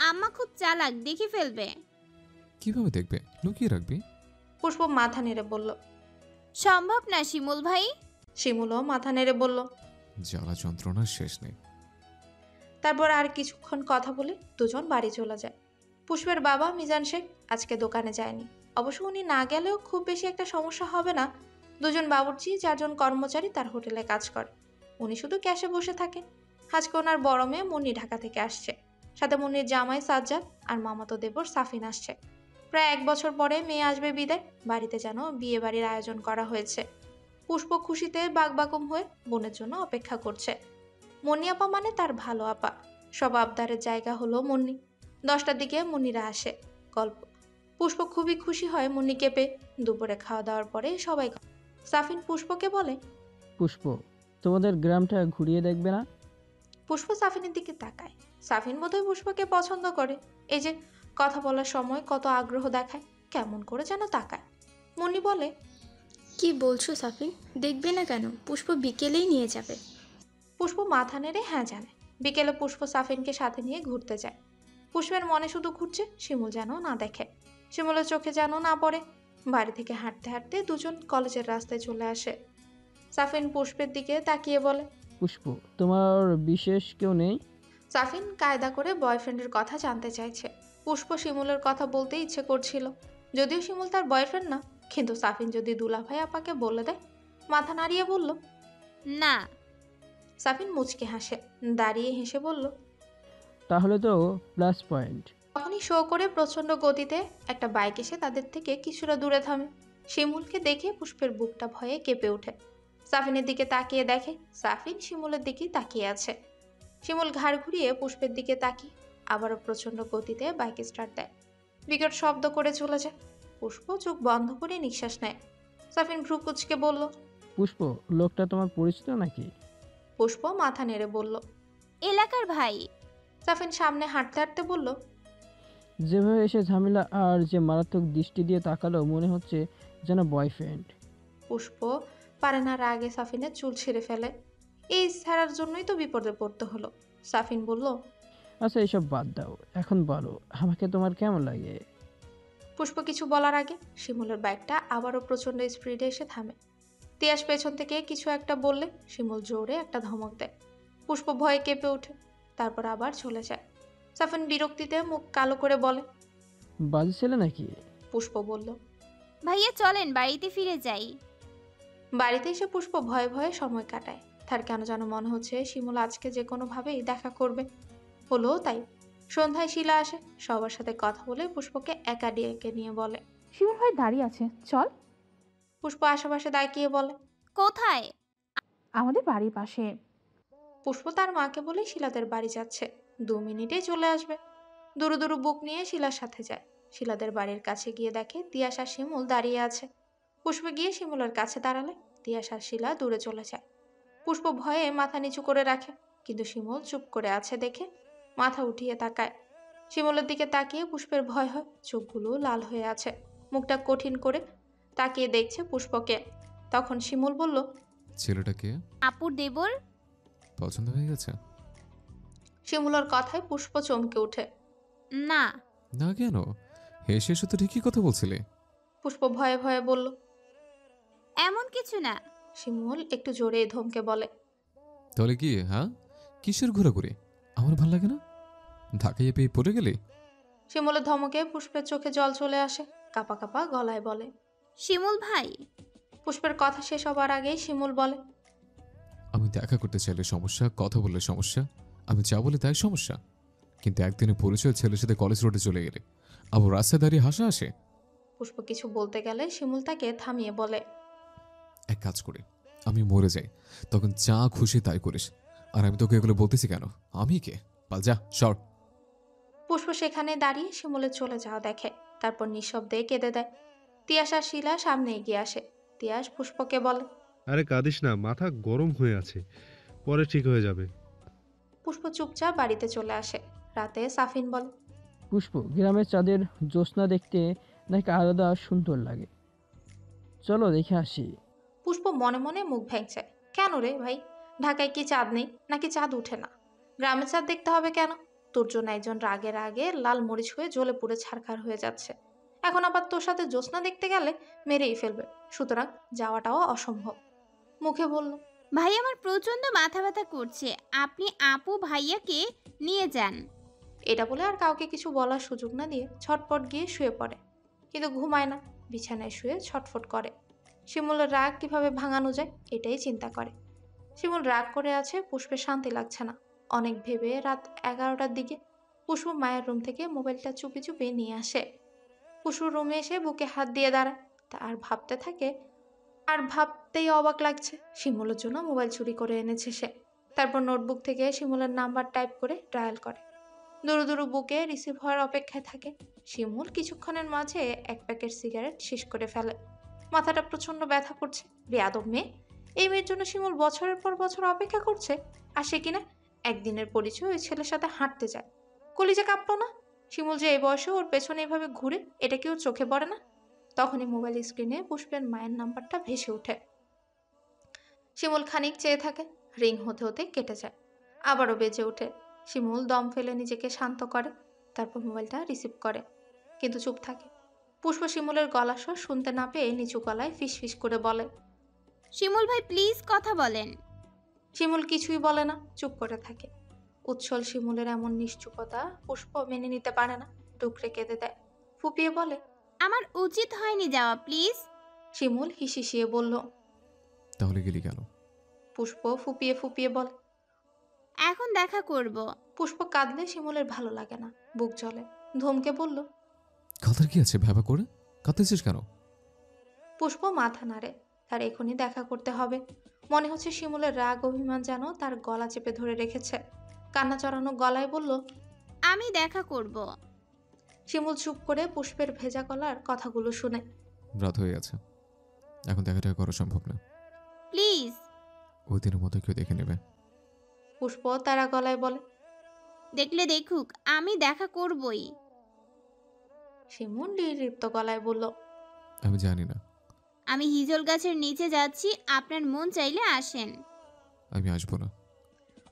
আম্মা খুব চালাক, দেখে ফেলবে। কিভাবে দেখবে? লুকিয়ে রাখবি। পুষ্প মাথা নেড়ে বলল। সম্ভব না শিমুল ভাই। শিমুলও মাথা নেড়ে বলল। জ্বালা যন্ত্রণার শেষ নেই। তারপর আর কিছুক্ষণ কথা বলে দুজন বাড়ি চলে যায়। পুষ্পের বাবা মিজান শেখ আজকে দোকানে যায়নি। অবশ্য উনি না গেলেও খুব বেশি একটা সমস্যা হবে না। দুজন বাবুর্চি, 4 জন কর্মচারী তার হোটেলে কাজ করে। উনি শুধু ক্যাশে বসে থাকে। আজকে ওনার বড় মেয়ে মুন্নি ঢাকা থেকে আসছে, সাথে মুন্নির জামাই সাজ্জাদ আর মামাতো দেবর সাফিন আসছে। প্রায় 1 বছর পরে মেয়ে আসবে বিদায়। বাড়িতে যেন বিয়ে বাড়ির আয়োজন করা হয়েছে। পুষ্প খুশিতে বাকবাকম হয়ে বোনের জন্য অপেক্ষা করছে। মনি আপা মানে তার ভালো আপা। সব আবদারের জায়গা হলো মুন্নি। 10টার দিকে মুন্নিরা আসে। গল্প। পুষ্প খুবই খুশি হয় মুন্নিকে পেয়ে। দুপুরে খাওয়া দাওয়ার পরে সবাই সাফিন পুষ্পকে বলে, পুষ্প, তোমাদের গ্রামটা ঘুরিয়ে দেখবে না? পুষ্প সাফিনের দিকে তাকায়। সাফিন বোধহয় পুষ্পকে পছন্দ করে। এই যে কথা বলার সময় কত আগ্রহ দেখায়, কেমন করে যেন তাকায়। মুন্নি বলে, কি বলছো সাফিন? দেখবে না কেন? পুষ্প বিকেলেই নিয়ে যাবে। পুষ্প মাথা নেড়ে হ্যাঁ জানে। বিকেলে পুষ্প সাফিনকে সাথে নিয়ে ঘুরতে যায়। পুষ্পের মনে শুধু ঘুরছে শিমুল যেন না দেখে, শিমুলের চোখে যেন না পড়ে। বাড়ি থেকে হাঁটতে হাঁটতে দুজন কলেজের রাস্তায় চলে আসে। সাফিন পুষ্পের দিকে তাকিয়ে বলে, পুষ্প, তোমার বিশেষ কেউ নেই? সাফিন কায়দা করে বয়ফ্রেন্ডের কথা জানতে চাইছে। পুষ্প শিমুলের কথা বলতে ইচ্ছে করছিল, যদিও শিমুল তার বয়ফ্রেন্ড না। কিন্তু সাফিন যদি দুলাভাই আপাকে বলে দেয়, মাথা নাড়িয়ে বলল না। সাফিন মুচকে হাসে, দাঁড়িয়ে হেসে বলল, তাহলে তো প্লাস পয়েন্ট। তখনই শো করে প্রচন্ড গতিতে একটা বাইক এসে তাদের থেকে কিছুটা দূরে থামে। শিমুলকে দেখে পুষ্পের বুকটা ভয়ে কেঁপে ওঠে। সাফিনের দিকে তাকিয়ে দেখে সাফিন শিমুলের দিকেই তাকিয়ে আছে। শিমুল ঘাড় ঘুরিয়ে পুষ্পের দিকে তাকিয়ে আবারও প্রচন্ড গতিতে বাইক স্টার্ট দেয়। বিকট শব্দ করে চলে যায়। পুষ্প চোখ বন্ধ করে নিঃশ্বাস নেয়। সাফিন ভ্রু কুচকে বলল, পুষ্প, লোকটা তোমার পরিচিত নাকি? পুষ্প মাথা নেড়ে বলল। এলাকার ভাই। সাফিন সামনে হাঁটতে হাঁটতে বলল, যেভাবে এসে ঝামেলা আর যে মারাত্মক দৃষ্টি দিয়ে তাকালো, মনে হচ্ছে যেন বয়ফ্রেন্ড। পুষ্প পারে না রাগে সাফিনের চুল ছিঁড়ে ফেলে। এই ছাড়ার জন্যই তো বিপদে পড়তে হলো। সাফিন বলল, আচ্ছা, এসব বাদ দাও, এখন বলো আমাকে তোমার কেমন লাগে? পুষ্প কিছু বলার আগে শিমুলের বাইকটা আবারও প্রচন্ড স্পিডে এসে থামে। তিয়াস পেছন থেকে কিছু একটা বললে শিমুল জোরে একটা ধমক দেয়। পুষ্প ভয়ে কেঁপে ওঠে, তারপর আবার চলে যায়। সাফিন বিরক্তিতে মুখ কালো করে বলে, বাজে ছেলে নাকি? পুষ্প বলল। ভাইয়া চলেন বাড়িতে ফিরে যাই। বাড়িতে এসে পুষ্প ভয়ে ভয়ে সময় কাটায়। তার কেন যেন মনে হচ্ছে শিমুল আজকে যে কোনোভাবেই দেখা করবে। হলো তাই। সন্ধ্যায় শিলা আসে। সবার সাথে কথা বলে পুষ্পকে একা ডেকে নিয়ে বলে, শিমুল ভাই দাঁড়িয়ে আছে, চল। পুষ্প আশেপাশে দাঁড়িয়ে বলে, কোথায়? আমাদের বাড়ির পাশে। পুষ্প তার মাকে বলে শিলাদের বাড়ি যাচ্ছে, 2 মিনিটেই চলে আসবে। দুরু দুরু বুক নিয়ে শিলার সাথে যায়। শিলাদের বাড়ির কাছে গিয়ে দেখে তিয়াস আর শিমুল দাঁড়িয়ে আছে। পুষ্প গিয়ে শিমুলের কাছে দাঁড়ালে তিয়াস আর শিলা দূরে চলে যায়। পুষ্প ভয়ে মাথা নিচু করে রাখে, কিন্তু শিমুল চুপ করে আছে দেখে মাথা উঠিয়ে তাকায়। শিমুলের দিকে তাকিয়ে পুষ্পের ভয় হয়, চোখগুলো লাল হয়ে আছে, মুখটা কঠিন করে তাকিয়ে দেখছে পুষ্পকে। তখন শিমুল বলল, ছেলেটাকে আপুর দেবর। পছন্দ হয়ে গেছে? শিমুলের কথায় পুষ্প চমকে ওঠে। না। না কেন? হেসে এসে তো ঠিকই কথা বলছিলে। পুষ্প ভয়ে ভয়ে বলল। এমন কিছু না। শিমুল একটু জোরে ধমকে বলে, তাহলে কি? হ্যাঁ, কিসের ঘোরাঘুরি? আমার ভাল লাগে না। ঢাকাইয়ে পেয়ে পড়ে গেলে? শিমুলের ধমকে পুষ্পের চোখে জল চলে আসে, কাপা কাপা গলায় বলে। শিমুল ভাই। পুষ্পের কথা শেষ হবার আগেই শিমুল বলে, আমি দেখা করতে চাইলে সমস্যা, কথা বললে সমস্যা, আমি যা বলি তাই সমস্যা। কিন্তু একদিনে পরিচয় ছেলের সাথে কলেজ রোডে চলে গেলে আবার রাস্তায় দাঁড়িয়ে হাসা আসে। পুষ্প কিছু বলতে গেলে শিমুল তাকে থামিয়ে বলে, এক কাজ করে আমি মরে যাই, তখন যা খুশি তাই করিস। আর আমি তোকে এগুলো বলতেছি কেন? আমি কে? পাল যা, সর। পুষ্প সেখানে দাঁড়িয়ে শিমুলের চলে যাওয়া দেখে, তারপর নিঃশব্দে কেঁদে দেয়। তিয়াস আর শিলা সামনে এগিয়ে আসে। তিয়াস পুষ্পকে বলে, আরে কাঁদিস না, মাথা গরম হয়ে আছে, পরে ঠিক হয়ে যাবে। পুষ্প চুপচাপ বাড়িতে চলে আসে। রাতে সাফিন বলে, পুষ্প, গ্রামের চাঁদের জ্যোৎস্না দেখতে নাকি আলাদা সুন্দর লাগে, চলো দেখে আসি। পুষ্প মনে মনে মুখ ভেঙছে। কেন রে ভাই, ঢাকায় কি চাঁদ নেই নাকি চাঁদ উঠে না? গ্রামে চাঁদ দেখতে হবে কেন? তোর জন্য একজন রাগে রাগে লাল মরিচ হয়ে জ্বলে পুড়ে ছারখার হয়ে যাচ্ছে, এখন আবার তোর সাথে জ্যোৎস্না দেখতে গেলে মেরেই ফেলবে, সুতরাং যাওয়াটাও অসম্ভব। মুখে বলল, ভাই আমার প্রচন্ড মাথা ব্যথা করছে, আপনি আপু ভাইয়াকে নিয়ে যান। এটা বলে আর কাউকে কিছু বলার সুযোগ না দিয়ে ছটপট গিয়ে শুয়ে পড়ে। কিন্তু ঘুমায় না, বিছানায় শুয়ে ছটফট করে। শিমুলের রাগ কিভাবে ভাঙানো যায় এটাই চিন্তা করে। শিমুল রাগ করে আছে, পুষ্পের শান্তি লাগছে না। অনেক ভেবে রাত 11টার দিকে পুষ্প মায়ের রুম থেকে মোবাইলটা চুপি চুপি নিয়ে আসে। পুষ্প রুমে এসে বুকে হাত দিয়ে দাঁড়ায়, আর ভাবতে থাকে, আর ভাব ভাবতেই অবাক লাগছে। শিমুলের জন্য মোবাইল চুরি করে এনেছে সে। তারপর নোটবুক থেকে শিমুলের নাম্বার টাইপ করে ডায়াল করে। দুরু দুরু বুকে রিসিভ হওয়ার অপেক্ষায় থাকে। শিমুল কিছুক্ষণের মাঝে এক প্যাকেট সিগারেট শেষ করে ফেলে। মাথাটা প্রচন্ড ব্যথা করছে। বেয়াদব মেয়ে। এই মেয়ের জন্য শিমুল বছরের পর বছর অপেক্ষা করছে, আর সে কিনা একদিনের পরিচয় ওই ছেলের সাথে হাঁটতে যায়। কলিজা কাঁপলো না? শিমুল যে এই বয়সে ওর পেছনে এভাবে ঘুরে, এটা কি ওর চোখে পড়ে না? তখনই মোবাইল স্ক্রিনে পুষ্পের মায়ের নাম্বারটা ভেসে ওঠে। শিমুল খানিক চেয়ে থাকে। রিং হতে হতে কেটে যায়, আবারও বেজে ওঠে। শিমুল দম ফেলে নিজেকে শান্ত করে, তারপর মোবাইলটা রিসিভ করে, কিন্তু চুপ থাকে। পুষ্প শিমুলের গলা স্বর শুনতে না পেয়ে নিচু গলায় ফিস ফিস করে বলে, শিমুল ভাই প্লিজ কথা বলেন। শিমুল কিছুই বলে না, চুপ করে থাকে। উচ্ছল শিমুলের এমন নিশ্চুপতা পুষ্প মেনে নিতে পারে না, টুকরে কেঁদে দেয়। ফুপিয়ে বলে, আমার উচিত হয়নি যাওয়া, প্লিজ। শিমুল হিসিয়ে বলল। তাহলে গেলি কেন? পুষ্প ফুপিয়ে ফুপিয়ে বলে। এখন দেখা করব। পুষ্প কাঁদলে শিমুলের ভালো লাগে না, বুক জ্বলে। ধমকে বলল, কথার কি আছে ভ্যাবা করে? কাঁদতেছিস কেন? পুষ্প মাথা নাড়ে। তার এখনই দেখা করতে হবে। মনে হচ্ছে শিমুলের রাগ অভিমান যেন তার গলা চেপে ধরে রেখেছে। কান্না চড়ানো গলায় বলল, আমি দেখা করব। শিমুল চুপ করে পুষ্পের ভেজা গলার কথাগুলো শুনে। রাত হয়ে গেছে, এখন দেখা টাকা করা সম্ভব না। প্লিজ। ওই দিনের মতো কেউ দেখে নেবে। পুষ্প তারা গলায় বলে। দেখলে দেখুক, আমি দেখা করবই। শিমুল নির্লিপ্ত গলায় বলল, আমি জানি না। আমি হিজল গাছের নিচে যাচ্ছি, আপনার মন চাইলে আসেন। আমি আসবো না।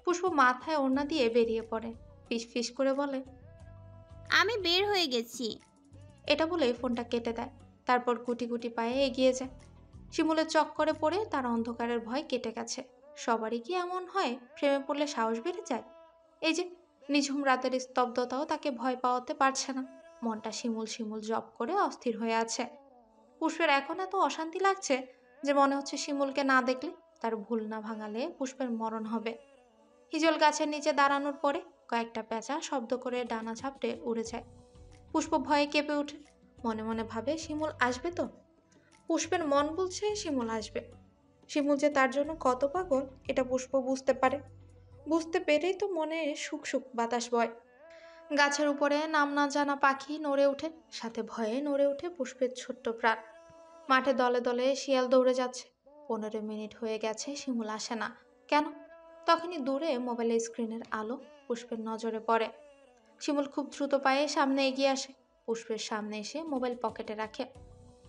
পুষ্প মাথায় ওড়না দিয়ে বেরিয়ে পড়ে। ফিস ফিস করে বলে, আমি বের হয়ে গেছি। এটা বলে ফোনটা কেটে দেয়। তারপর গুটি গুটি পায়ে এগিয়ে যায়। শিমুলের চক্করে পড়ে তার অন্ধকারের ভয় কেটে গেছে। সবারই কি এমন হয়, প্রেমে পড়লে সাহস বেড়ে যায়? এই যে নিঝুম রাতের স্তব্ধতাও তাকে ভয় পাওয়াতে পারছে না। মনটা শিমুল শিমুল জপ করে অস্থির হয়ে আছে। পুষ্পের এখন এত অশান্তি লাগছে যে মনে হচ্ছে শিমুলকে না দেখলে, তার ভুল না ভাঙালে পুষ্পের মরণ হবে। হিজল গাছের নিচে দাঁড়ানোর পরে কয়েকটা পেঁচা শব্দ করে ডানা ঝাপটে উড়ে যায়। পুষ্প ভয়ে কেঁপে ওঠে। মনে মনে ভাবে, শিমুল আসবে তো? পুষ্পের মন বলছে শিমুল আসবে। শিমুল যে তার জন্য কত পাগল এটা পুষ্প বুঝতে পারে। বুঝতে পেরেই তো মনে সুখ সুখ বাতাস বয়। গাছের উপরে নাম না জানা পাখি নড়ে ওঠে, সাথে ভয়ে নড়ে ওঠে পুষ্পের ছোট্ট প্রাণ। মাঠে দলে দলে শিয়াল দৌড়ে যাচ্ছে। 15 মিনিট হয়ে গেছে, শিমুল আসে না কেন? তখনই দূরে মোবাইলের স্ক্রিনের আলো পুষ্পের নজরে পড়ে। শিমুল খুব দ্রুত পায়ে সামনে এগিয়ে আসে। পুষ্পের সামনে এসে মোবাইল পকেটে রাখে।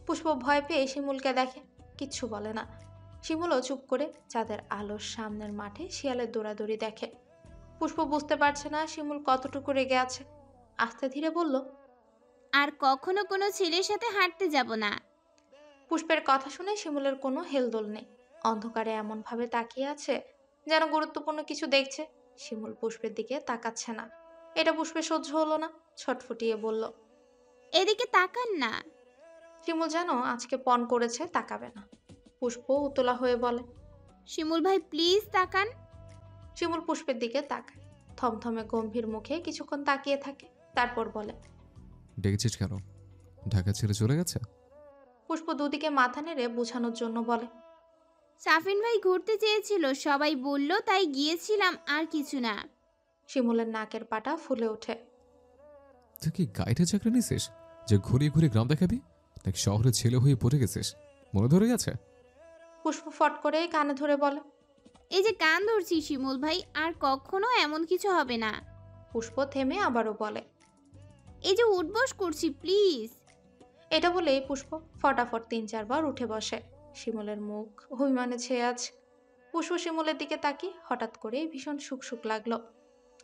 পুষ্প ভয় পেয়ে শিমুলকে দেখে, কিচ্ছু বলে না। শিমুলও চুপ করে চাঁদের আলোর সামনের মাঠে শিয়ালের দৌড়াদৌড়ি দেখে। পুষ্প বুঝতে পারছে না শিমুল কতটুকু রেগে আছে। আস্তে ধীরে বলল, আর কখনো কোনো ছেলের সাথে হাঁটতে যাব না। পুষ্পের কথা শুনে শিমুলের কোনো হেলদোল নেই। অন্ধকারে এমনভাবে তাকিয়ে আছে যেন গুরুত্বপূর্ণ কিছু দেখছে। শিমুল পুষ্পের দিকে তাকাচ্ছে না। এটা পুষ্পের সহ্য হলো না, ছটফটিয়ে বলল, এদিকে তাকান না। শিমুল যেন আজকে পণ করেছে, তাকাবে না। পুষ্প উতলা হয়ে বলে, শিমুল ভাই প্লিজ তাকান। শিমুল পুষ্পের দিকে তাকায়। থমথমে গম্ভীর মুখে কিছুক্ষণ তাকিয়ে থাকে, তারপর বলে, ডেকেছিস কেন? ঢাকা ছেড়ে চলে গেছে? পুষ্প দুদিকে মাথা নেড়ে বোঝানোর জন্য বলে, সাফিন ভাই ঘুরতে চেয়েছিল, সবাই বলল তাই গিয়েছিলাম, আর কিছু না। শিমুলের নাকের পাটা ফুলে ওঠে। তুই কি গাইডে চাকরি নিছিস যে ঘুরিয়ে ঘুরিয়ে গ্রাম দেখাবি, নাকি শহরে ছেলে হয়ে পড়ে গেছিস? মনে ধরে গেছে? পুষ্প ফট করে কানে ধরে বলে, এই যে কান ধরছি শিমুল ভাই, আর কখনো এমন কিছু হবে না। পুষ্প থেমে আবারও বলে, এই যে উঠবস করছি প্লিজ। এটা বলেই পুষ্প ফটাফট 3-4 বার উঠে বসে। শিমুলের মুখ অভিমানে ছেয়ে আছে। পুষ্প শিমুলের দিকে তাকিয়ে হঠাৎ করে ভীষণ সুখ সুখ লাগলো।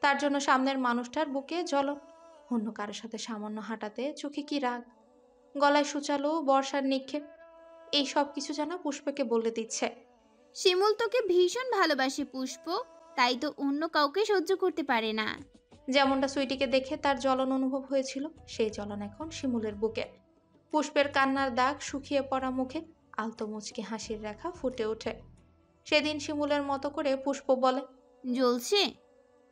তার জন্য সামনের মানুষটার বুকে জ্বলন। অন্য কারোর সাথে সামান্য হাঁটাতে চোখে কি রাগ, গলায় সুচালো বর্ষার নিক্ষেপ। এই সব কিছু যেন পুষ্পকে বলে দিচ্ছে, শিমুল তোকে ভীষণ ভালোবাসে পুষ্প, তাই তো অন্য কাউকে সহ্য করতে পারে না। যেমনটা সুইটিকে দেখে তার জ্বলন অনুভব হয়েছিল, সেই জ্বলন এখন শিমুলের বুকে। পুষ্পের কান্নার দাগ শুকিয়ে পড়া মুখে আলতো মুচকি হাসির রেখা ফুটে ওঠে। সেদিন শিমুলের মতো করে পুষ্প বলে, জ্বলছে।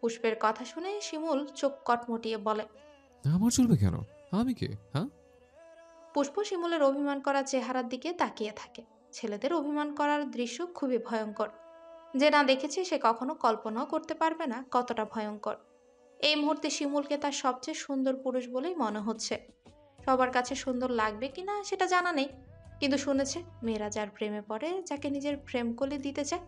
পুষ্পের কথা শুনে শিমুল চোখ কটমটিয়ে বলে, আমার চলবে কেন? আমি কে? হ্যাঁ? পুষ্প শিমুলের অভিমান করা চেহারার দিকে তাকিয়ে থাকে। ছেলেদের অভিমান করার দৃশ্য খুবই ভয়ঙ্কর। যে না দেখেছে সে কখনো কল্পনাও করতে পারবে না কতটা ভয়ঙ্কর। এই মুহূর্তে শিমুলকে তার সবচেয়ে সুন্দর পুরুষ বলেই মনে হচ্ছে। সবার কাছে সুন্দর লাগবে কিনা সেটা জানা নেই, কিন্তু শুনেছে মেয়েরা যার প্রেমে পড়ে, যাকে নিজের প্রেম কোলে দিতে চায়,